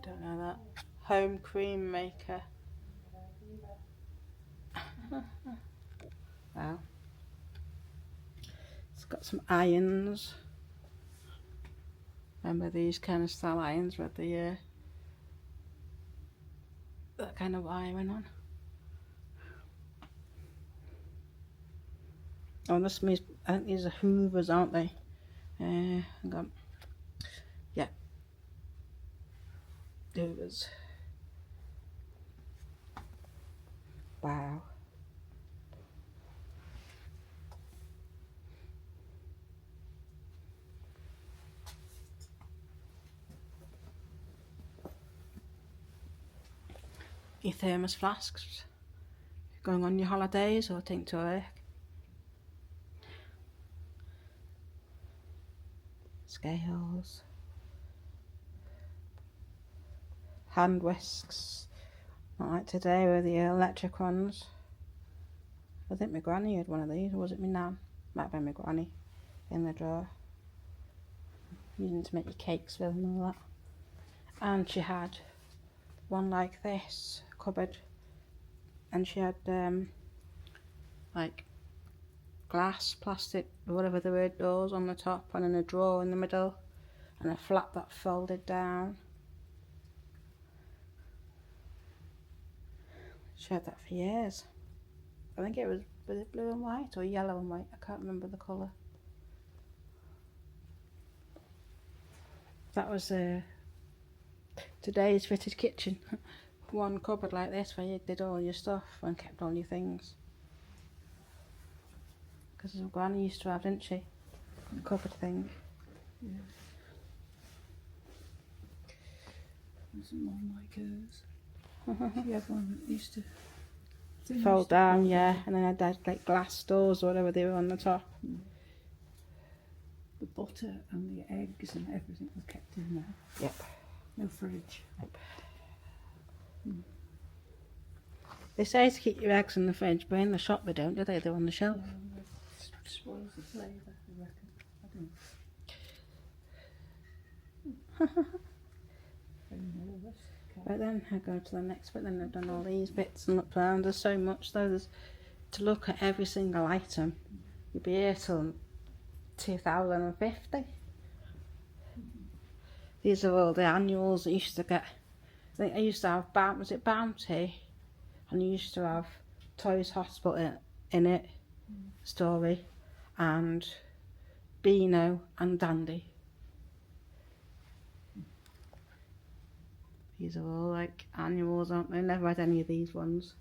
Don't know that. Home cream maker. Wow. It's got some irons. Remember these kind of style irons with the that kind of wiring on. Oh, this means I think these are hoovers, aren't they? Hang on. Yeah. Hoovers. Wow. your thermos flasks, going on your holidays or take to work. Scales, hand whisks, not like today with the electric ones. I think my granny had one of these, or was it my nan? Might have been my granny, in the drawer. Using to make your cakes with and all that. And she had one like this, cupboard, and she had like glass, plastic, whatever the word, doors on the top, and then a drawer in the middle, and a flap that folded down. She had that for years. I think it was it blue and white or yellow and white? I can't remember the colour. That was today's fitted kitchen. One cupboard like this where you did all your stuff and kept all your things. Because Granny used to have, didn't she? A cupboard thing. Yeah. Wasn't one like hers. She had one that used to fold down, yeah, and then I had like glass doors or whatever they were on the top. The butter and the eggs and everything was kept in there. Yep. No fridge. Yep. They say to keep your eggs in the fridge, but in the shop they don't, do they? They're on the shelf. Yeah, it spoils the flavour, I reckon. I don't know. Very nervous. Right then, I go to the next bit, then I've done all these bits and looked around. There's so much though, there's to look at every single item. You'll be here till 2050. These are all the annuals I used to get. I think I used to have, was it Bounty? And you used to have Toys Hospital in it, story, and Beano and Dandy. These are all like annuals, aren't they? Never had any of these ones.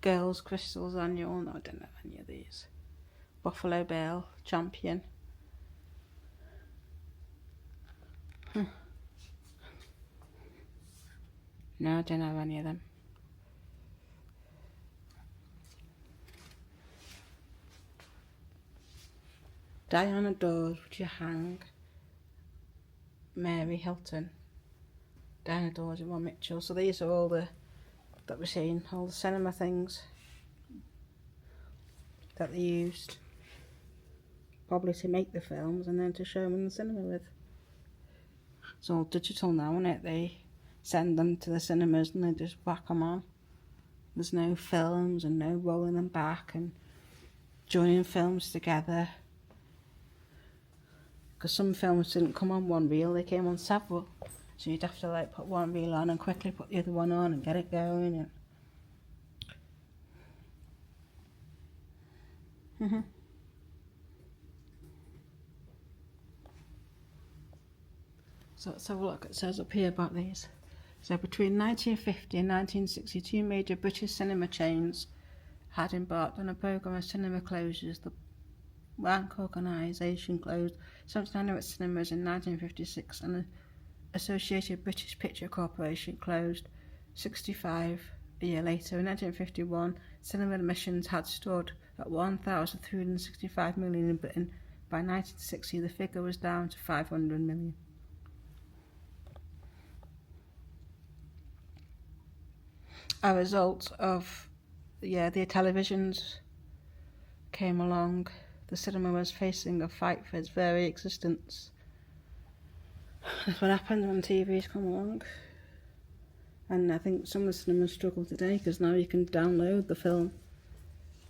Girls Crystals annual, no, I don't have any of these. Buffalo Bill, Champion. No, I don't have any of them. Diana Doors, would you hang? Mary Hilton. Diana Doors and Ron Mitchell. So these are all the that we're seeing, all the cinema things that they used. Probably to make the films and then to show them in the cinema with. It's all digital now, isn't it? They send them to the cinemas and they just whack them on. There's no films and no rolling them back and joining films together. Because some films didn't come on one reel, they came on several. So you'd have to like put one reel on and quickly put the other one on and get it going. And So let's have a look. It says up here about these. So between 1950 and 1962, major British cinema chains had embarked on a programme of cinema closures. The Rank organisation closed 79 of its cinemas in 1956 and the Associated British Picture Corporation closed 65 a year later. In 1951, cinema admissions had stood at 1,365 million in Britain. By 1960, the figure was down to 500 million. A result of the televisions came along, the cinema was facing a fight for its very existence. That's what happens when TVs come along. And I think some of the cinemas struggle today because now you can download the film.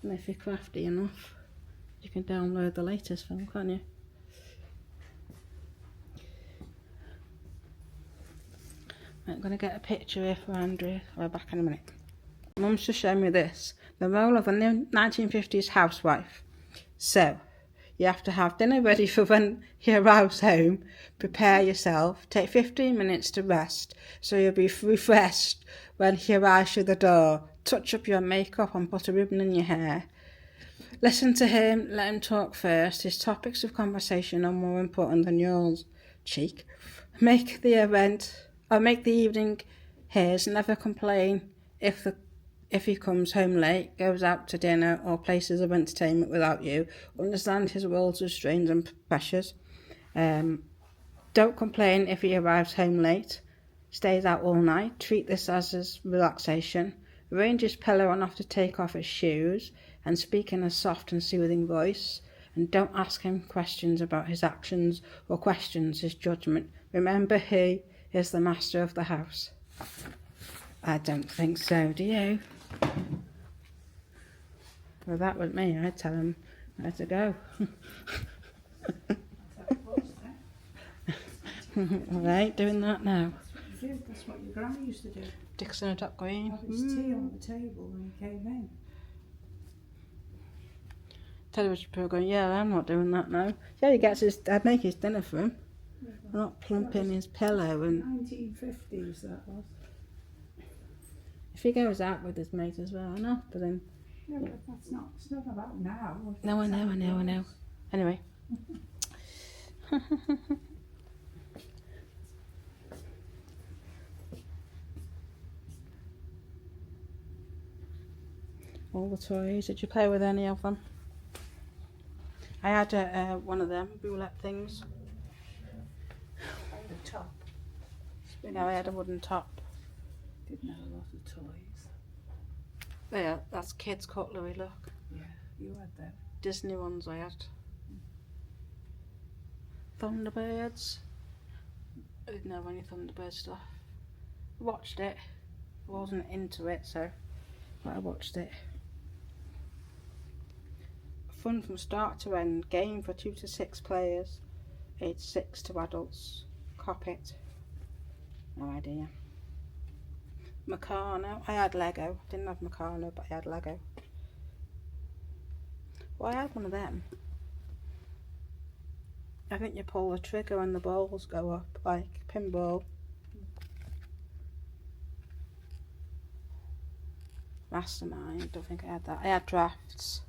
And if you're crafty enough, you can download the latest film, can't you? I'm going to get a picture here for Andrea. I'll be back in a minute. Mum's just showing me this. The role of a 1950s housewife. So, you have to have dinner ready for when you arrive home, prepare yourself, take 15 minutes to rest so you'll be refreshed when he arrives through the door, touch up your makeup and put a ribbon in your hair. Listen to him, let him talk first. His topics of conversation are more important than yours. Cheek. Make the event, or make the evening his. Never complain if he comes home late, goes out to dinner or places of entertainment without you. Understand his world's of strains and pressures. Don't complain if he arrives home late, stays out all night. Treat this as his relaxation. Arrange his pillow enough to take off his shoes and speak in a soft and soothing voice. And don't ask him questions about his actions or questions his judgment. Remember, he is the master of the house. I don't think so, do you? Well, that was me. I'd tell him where to go. All right, doing that now. That's what your granny used to do. Dixon and Dot Green. Have his tea on the table when he came in. Television programme, yeah, I'm not doing that now. Yeah, he gets his, I'd make his dinner for him. I'm not plumping his pillow and... 1950s that was. If he goes out with his mate as well, I know, but then... Yeah, but that's not, it's not about now. No, I know. Anyway. All the toys, did you play with any of them? I had one of them roulette things. The top. You know, I had a wooden top. Didn't have a lot of toys. Yeah, that's kids' cutlery, look. Yeah, you had them. Disney ones I had. Thunderbirds. I didn't have any Thunderbird stuff. I watched it. I wasn't into it, but I watched it. Fun from start to end. Game for 2 to 6 players. Age 6 to adults. Cop it. No idea. Meccano. I had Lego. Didn't have Meccano, but I had Lego. Well, I had one of them. I think you pull the trigger and the balls go up, like pinball. Mastermind. Don't think I had that. I had drafts.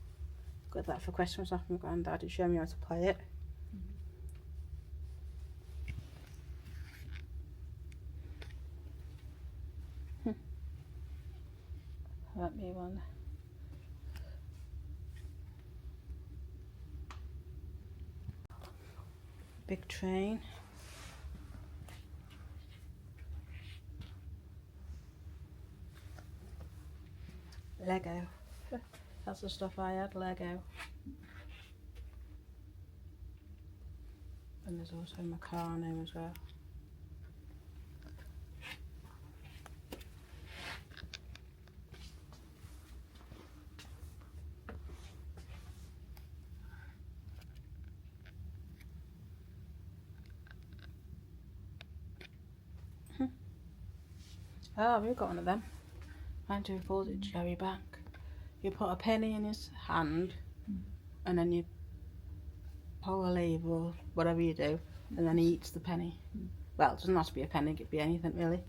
Got that for Christmas off my granddad. He showed me how to play it. Let me one. Big train. Lego. That's the stuff I had, Lego. And there's also Meccano as well. Oh, we've got one of them. Mine too calls it Jerry Bank. You put a penny in his hand and then you pull a lever or whatever you do and then he eats the penny. Well, it doesn't have to be a penny, it could be anything really.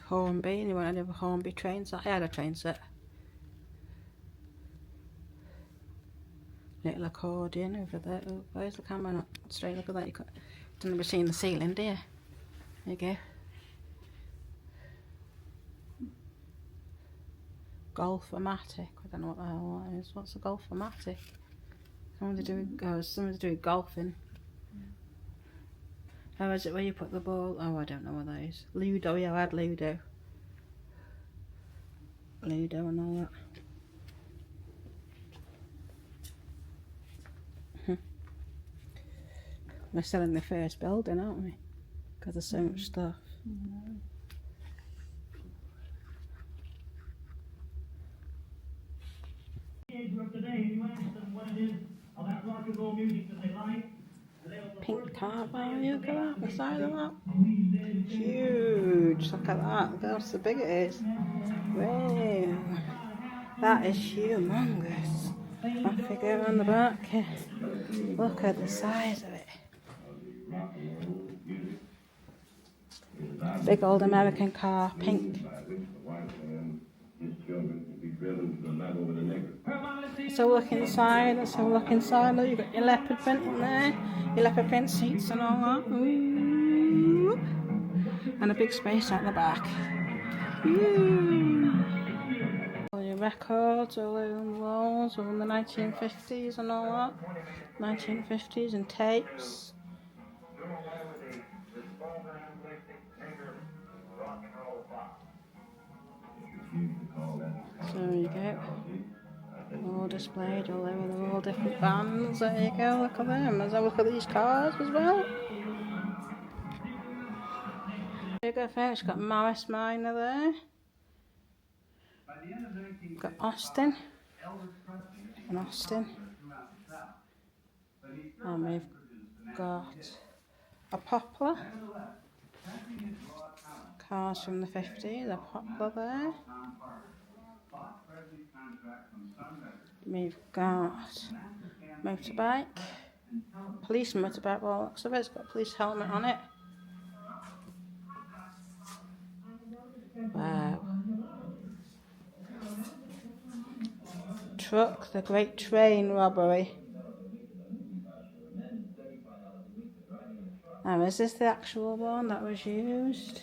Hornby, anyone had a Hornby train set? I had a train set. Little accordion over there. Oh, where's the camera not straight? Look at that. You don't ever see the ceiling, do you? There you go. Golf-o-matic. I don't know what the hell that is. What's a golf-o-matic? Somebody doing golfing. How is it where you put the ball? Oh, I don't know what that is. Ludo, yeah, I had Ludo. Ludo and all that. We're selling the first building, aren't we? Because there's so much stuff. Pink car value, look at that, the size of that. Huge, look at that, look how big it is. Wow, that is humongous. That figure on the back, look at the size of it. Big old American car, pink. It's Let's have a look inside. Let's have a look inside. Look, you've got your leopard print in there. Your leopard print seats and all that. Ooh. And a big space at the back. Ooh. All your records all over the walls from the 1950s and all that. 1950s and tapes. So there you go. All displayed all over. They're all different bands. There you go. Look at them. Let's have a look at these cars as well. There you go, folks. Got Morris Minor there. Got Austin. And Austin. And we've got a Poplar. Cars from the 50s. A Poplar there. We've got motorbike. Police motorbike. Well, looks of it. It's got a police helmet on it. Wow. Truck, the Great Train Robbery. Now, is this the actual one that was used?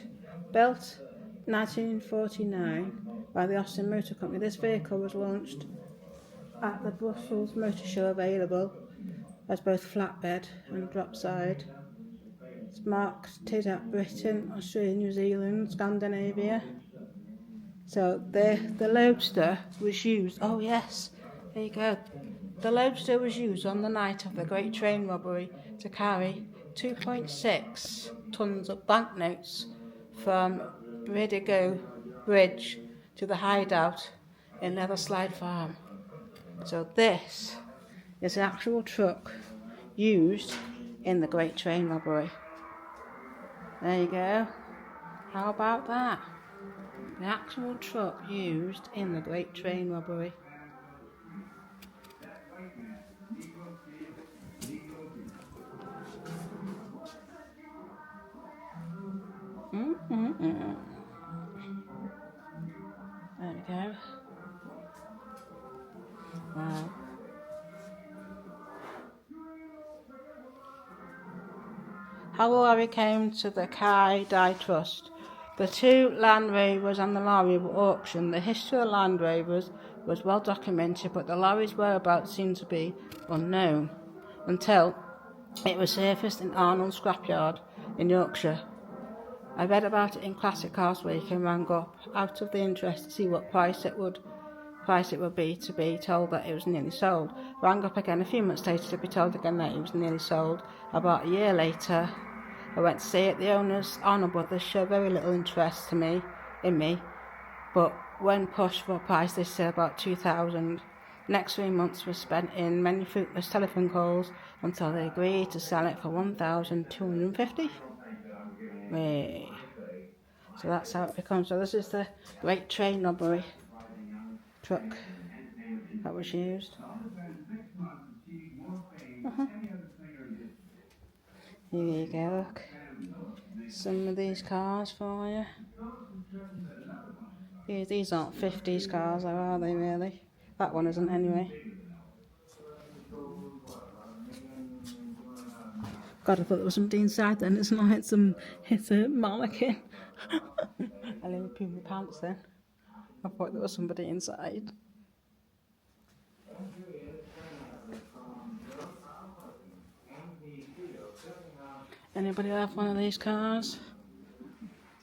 Built 1949 by the Austin Motor Company. This vehicle was launched at the Brussels Motor Show, available as both flatbed and dropside. It's marketed at Britain, Australia, New Zealand, Scandinavia. So the Lobster was used, oh yes, there you go. The Lobster was used on the night of the Great Train Robbery to carry 2.6 tons of banknotes from Bridigo Bridge to the hideout in Netherslide Farm. So this is an actual truck used in the Great Train Robbery. There you go. How about that? The actual truck used in the Great Train Robbery. There we go. Wow. How the lorry came to the Cae Dai Trust. The two Land Rovers and the lorry were auctioned. The history of the Land Rovers was well documented, but the lorry's whereabouts seemed to be unknown until it was surfaced in Arnold's scrapyard in Yorkshire. I read about it in Classic Cars Week and rang up out of the interest to see what price it would be to be told that it was nearly sold. Rang up again a few months later to be told again that it was nearly sold. About a year later, I went to see it. The owners, Arnold Brothers, showed very little interest in me, but when pushed for a price, they said about 2,000. Next 3 months were spent in many fruitless telephone calls until they agreed to sell it for 1,250. So that's how it becomes. So this is the Great Train Robbery truck that was used. Here you go, look. Some of these cars for you. These aren't 50s cars, are they really? That one isn't anyway. God, I thought there was somebody inside then. It's not, it's a mannequin. I nearly peed my pants then. I thought there was somebody inside. Anybody have one of these cars?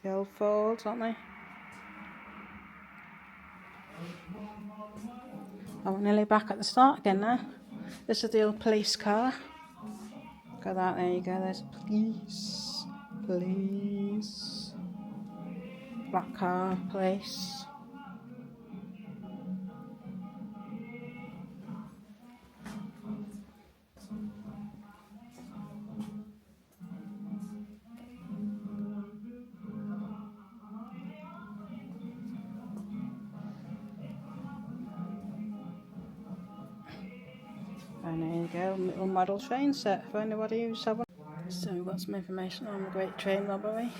The old Fords, aren't they? Oh, we're nearly back at the start again now. This is the old police car. Look at that, there you go, there's police. Black car, police. And there you go, little model train set for anybody who's had one. So we've got some information on the Great Train Robbery.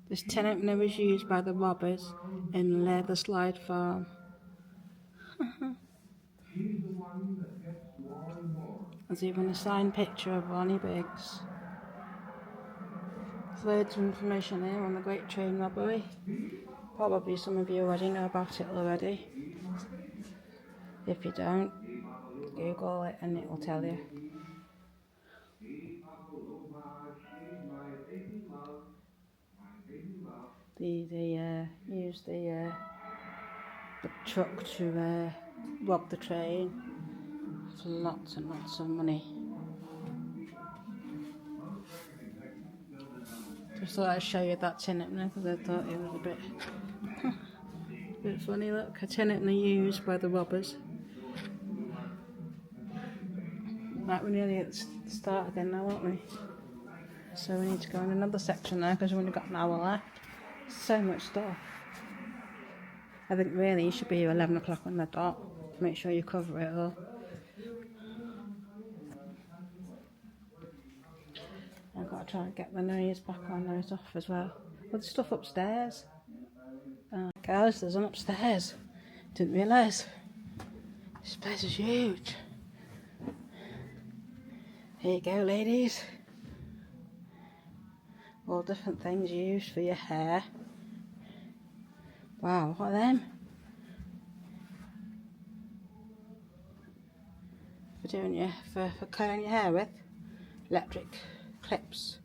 This tenement was used by the robbers in Netherslide Farm. There's even a signed picture of Ronnie Biggs. There's loads of information here on the Great Train Robbery. Probably some of you already know about it already. If you don't, Google it and it will tell you. They used the truck to rob the train for lots and lots of money. Just thought I'd show you that tin opener because I thought it was a bit funny. Look, a tin opener used by the robbers. Right, we're nearly at the start again now, aren't we? So we need to go in another section now because we've only got an hour left. So much stuff. I think really you should be here 11 o'clock on the dot to make sure you cover it all. I've got to try and get the noise back on those off as well. Well, there's stuff upstairs. Guys, there's one upstairs. Didn't realise. This place is huge. Here you go, ladies. All different things used for your hair. Wow, what are them? For curling your hair with? Electric clips.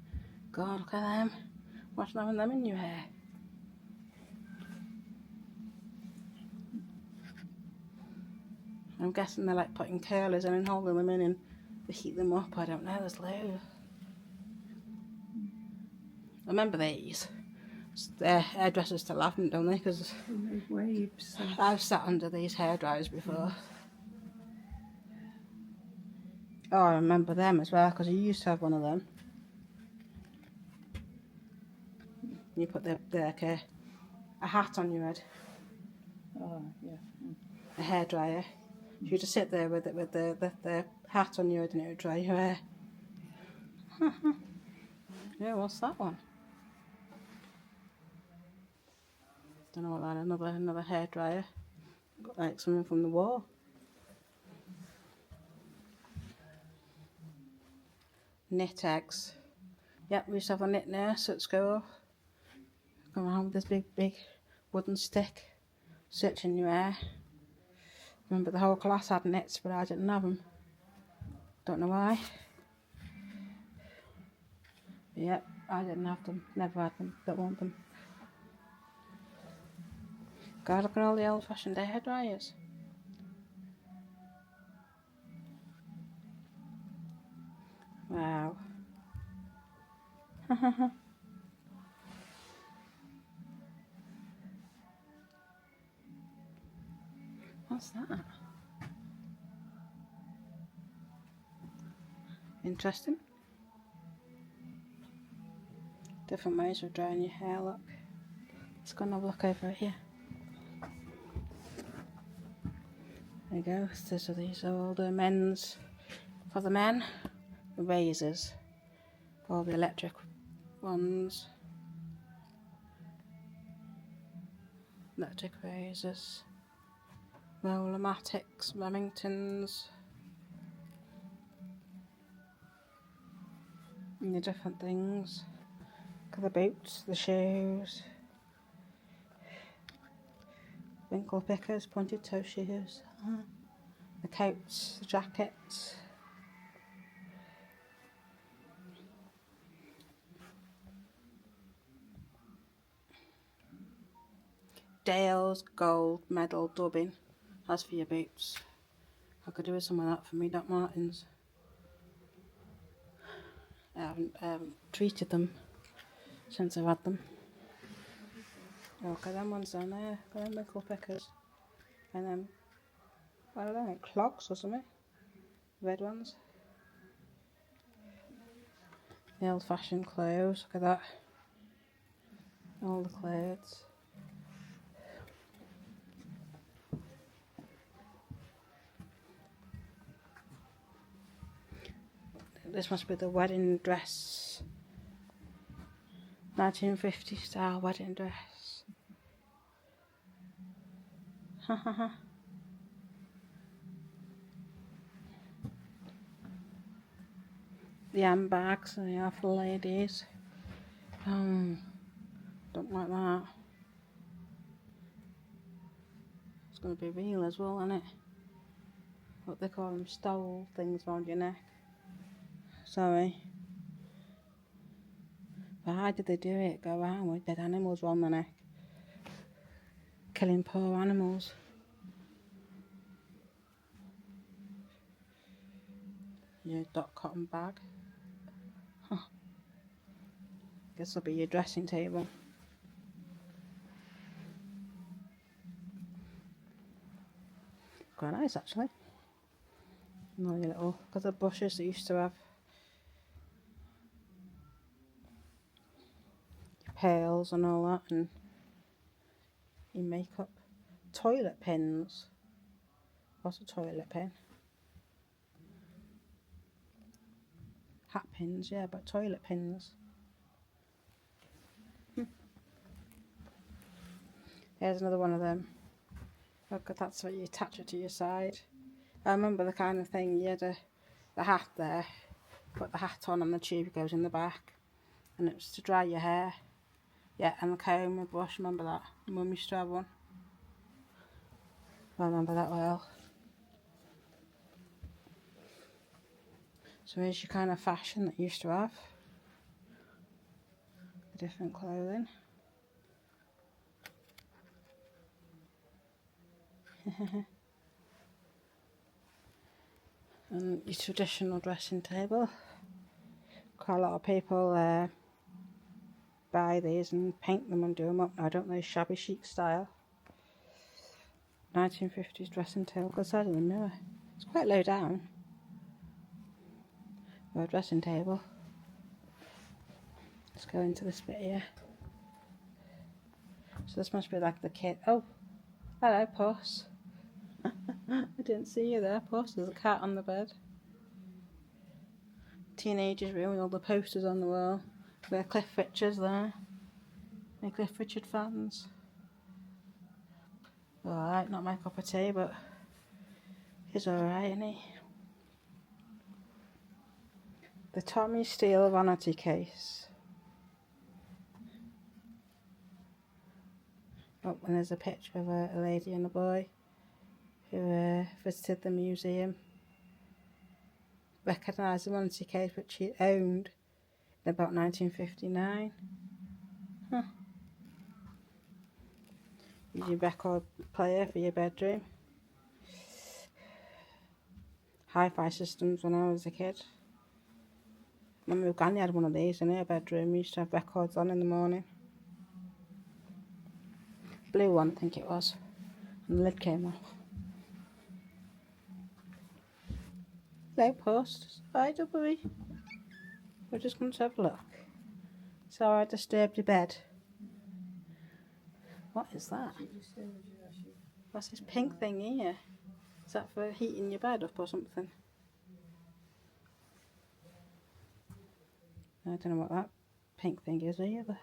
God, look at them. What's having them in your hair? I'm guessing they're like putting curlers in and holding them in and they heat them up. I don't know, there's loads. I remember these. Their hairdressers still have them, don't they? Because waves. I've sat under these hairdryers before. Oh, I remember them as well because I used to have one of them. You put a hat on your head. Oh, yeah. A hairdryer. You just sit there with the hat on your head and it would dry your hair. Yeah, what's that one? Don't know what that is. Another hairdryer. Got like something from the wall. Knit eggs. Yep, we used to have a knit nurse at school. Come around with this big wooden stick, searching your hair. Remember the whole class had knits, but I didn't have them. Don't know why. Yep, I didn't have them. Never had them. Don't want them. God, look at all the old-fashioned hair dryers. Wow. What's that? Interesting. Different ways of drying your hair, look. Let's go and have a look over here. There you go. So these are all the men's, for the men, the razors. All the electric ones. Electric razors. Rollermatics, Remingtons. And the different things. Look at the boots, the shoes. Winkle pickers, pointed toe shoes. The coats, the jackets. Dale's gold medal dubbing. That's for your boots. I could do with some of that for me, Doc Martens. I haven't treated them since I've had them. Oh, look at them ones down there. Look at them winkle pickers. And then, I don't know, clogs or something. Red ones. The old fashioned clothes, look at that. All the clothes. This must be the wedding dress. 1950 style wedding dress. the handbags they are for ladies. Don't like that. It's going to be real as well, isn't it? What they call them, stole things around your neck. Sorry. But how did they do it? Go around with dead animals around the neck. Killing poor animals. Your dot cotton bag. Huh. Guess it'll be your dressing table. Quite nice actually. And all your little, because the bushes they used to have. Your pails and all that, and your makeup. Toilet pins. What's a toilet pin? Hat pins, yeah, but toilet pins. Here's another one of them. Look, that's what you attach it to your side. I remember the kind of thing, you had the hat there, put the hat on and the tube goes in the back, and it was to dry your hair. Yeah, and the comb and brush, remember that? Mum used to have one. I remember that well. So here's your kind of fashion that you used to have. The different clothing. And your traditional dressing table. Quite a lot of people buy these and paint them and do them up. I don't know, shabby chic style. 1950s dressing table. Good side of the mirror. It's quite low down. For a dressing table. Let's go into this bit here. So this must be like the kid. Oh, hello, Puss. I didn't see you there, Puss. There's a cat on the bed. Teenagers' room with all the posters on the wall. Where Cliff Richard's there. Any Cliff Richard fans? Alright, not my cup of tea, but he's alright, isn't he? The Tommy Steele vanity case. Oh, and there's a picture of a lady and a boy who visited the museum. Recognised the vanity case which he owned in about 1959. Huh. Use your record player for your bedroom. Hi-fi systems when I was a kid. Remember Granny had one of these in her bedroom. We used to have records on in the morning. Blue one, I think it was. And the lid came off. Hello, Post. Hi, Dubbery. We're just going to have a look. So I disturbed your bed. What is that? What's this pink thing here? Is that for heating your bed up or something? I don't know what that pink thing is either.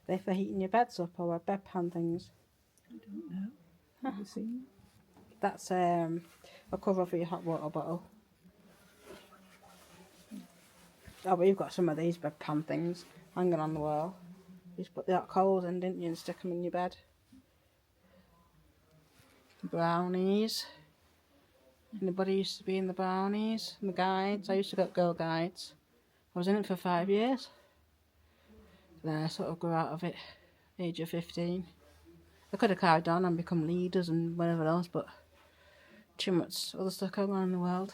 They're for heating your beds up or bedpan things? I don't know. Have you seen? That's a cover for your hot water bottle. Oh, but you've got some of these bedpan things hanging on the wall. You just put the hot coals in, didn't you, and stick them in your bed. Brownies. Anybody used to be in the brownies? And the guides? I used to get Girl Guides. I was in it for 5 years. Then I sort of grew out of it, age of 15. I could have carried on and become leaders and whatever else, but too much other stuff going on in the world.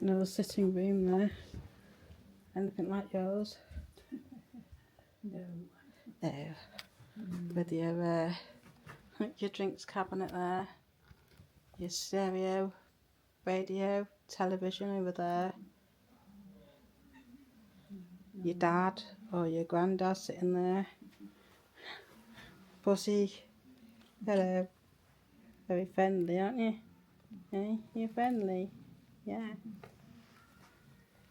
Another sitting room there. Anything like yours? No. No. With your drinks cabinet there. Your stereo, radio, television over there. Your dad or your granddad sitting there. Pussy. Hello. Very friendly, aren't you? Eh? You're friendly. Yeah.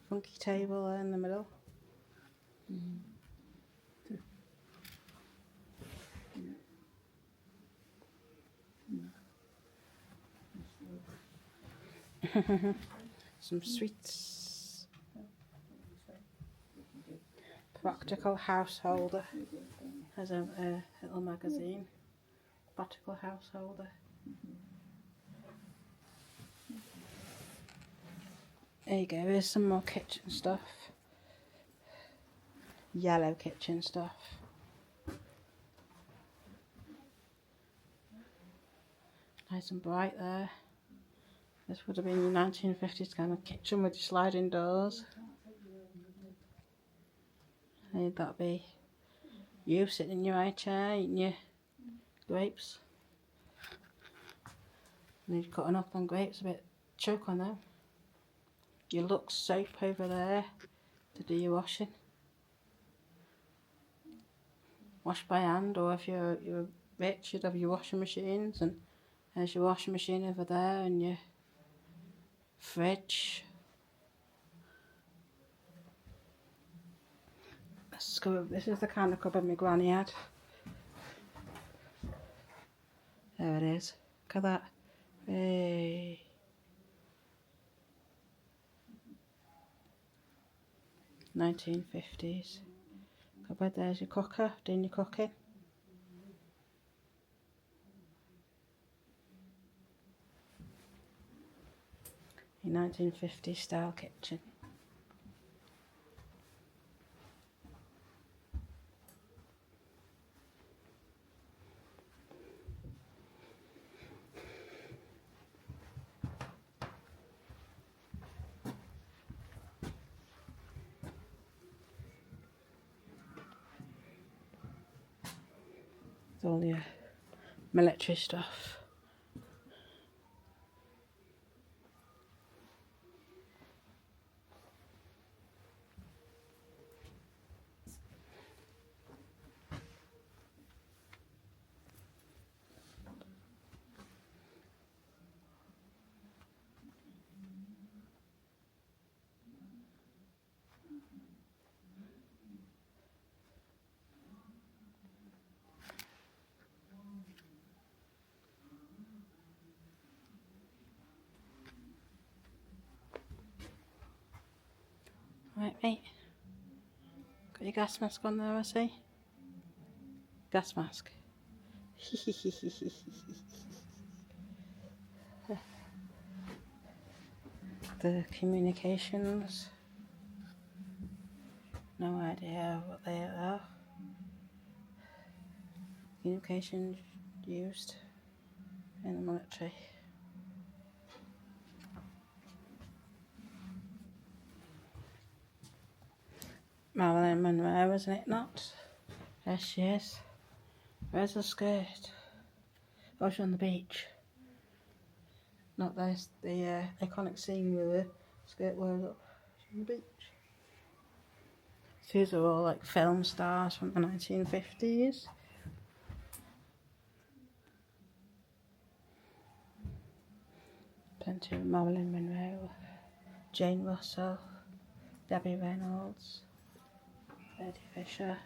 Funky table there in the middle. Some sweets. Practical householder. There's a little magazine. Practical householder. There you go, here's some more kitchen stuff. Yellow kitchen stuff. Nice and bright there. This would have been your 1950s kind of kitchen with your sliding doors. And that'd be you sitting in your high chair eating your grapes. And you're cutting up on grapes a bit, choke on them. Your Lux soap over there to do your washing. Wash by hand, or if you're rich, you'd have your washing machines, and there's your washing machine over there and your fridge. Let's go. This is the kind of cupboard my granny had. There it is. Look at that. Hey. $1950s. Cupboard. There's your cooker, doing your cooking. Your 1950s style kitchen. With all your military stuff. Right, mate. Got your gas mask on there, I see. Gas mask. The communications. No idea what they are. Communications used in the military. Marilyn Monroe, isn't it not? There she is. Where's her skirt? Oh, she's on the beach. Not this, the iconic scene with the skirt was up. She's on the beach. These are all like film stars from the 1950s. Plenty of Marilyn Monroe, Jane Russell, Debbie Reynolds, Eddie Fisher.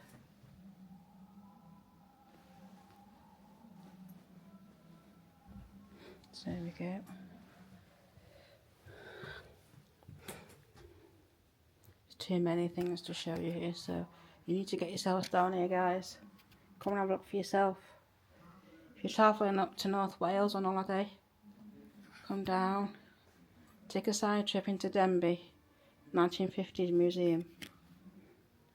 So there we go. There's too many things to show you here, so you need to get yourselves down here, guys. Come and have a look for yourself. If you're travelling up to North Wales on holiday, come down, take a side trip into Denbigh, 1950s museum.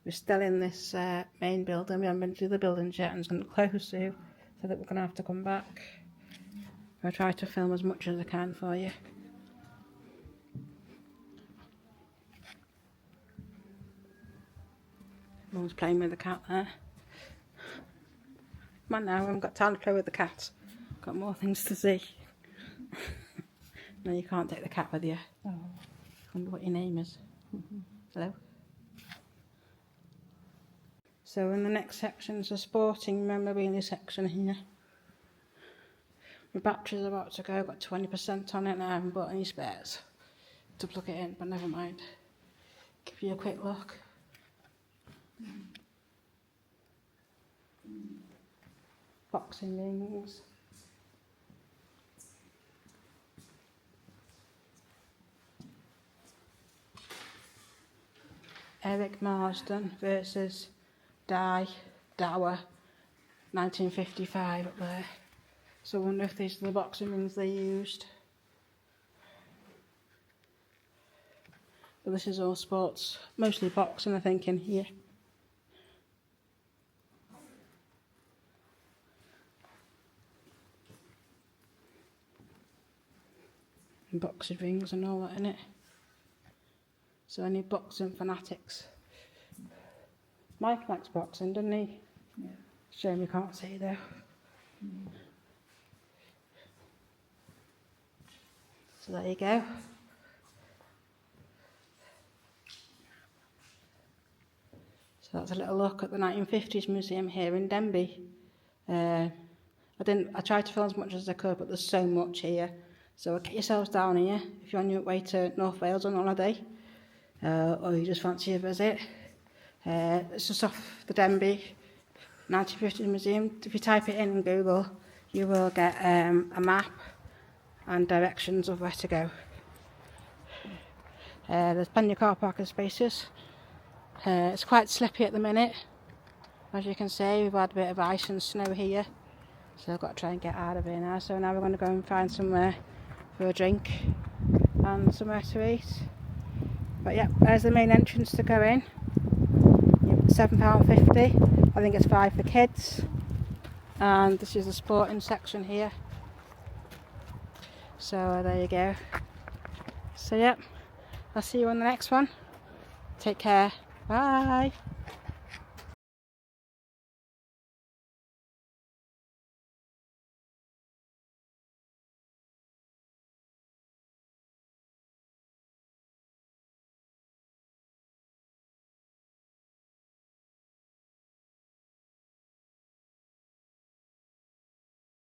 We're still in this main building. We haven't been to the buildings yet, and it's going to close soon, so that we're going to have to come back. I'll try to film as much as I can for you. Mum's playing with the cat there. Come on now, I haven't got time to play with the cat. Got more things to see. No, you can't take the cat with you. Oh. I wonder what your name is. Hello. So in the next section is the sporting memorabilia section here. My battery's about to go, got 20% on it now, I haven't bought any spares to plug it in, but never mind. Give you a quick look. Boxing rings. Eric Marsden versus Dower, 1955 up there. So I wonder if these are the boxing rings they used. But this is all sports, mostly boxing I think in here. And boxing rings and all that in it. So any boxing fanatics. Mike likes boxing, doesn't he? Yeah. Shame you can't see though. So there you go. So that's a little look at the 1950s museum here in Denbigh. I tried to film as much as I could, but there's so much here. So get yourselves down here if you're on your way to North Wales on holiday, or you just fancy a visit. It's just off the Denbigh 1950s museum. If you type it in Google, you will get a map and directions of where to go. There's plenty of car parking spaces. It's quite slippy at the minute. As you can see, we've had a bit of ice and snow here, so I've got to try and get out of here now. So now we're going to go and find somewhere for a drink and somewhere to eat. But yeah, there's the main entrance to go in. £7.50. I think it's £5 for kids. And this is the sporting section here. So there you go. So yeah, I'll see you on the next one. Take care. Bye.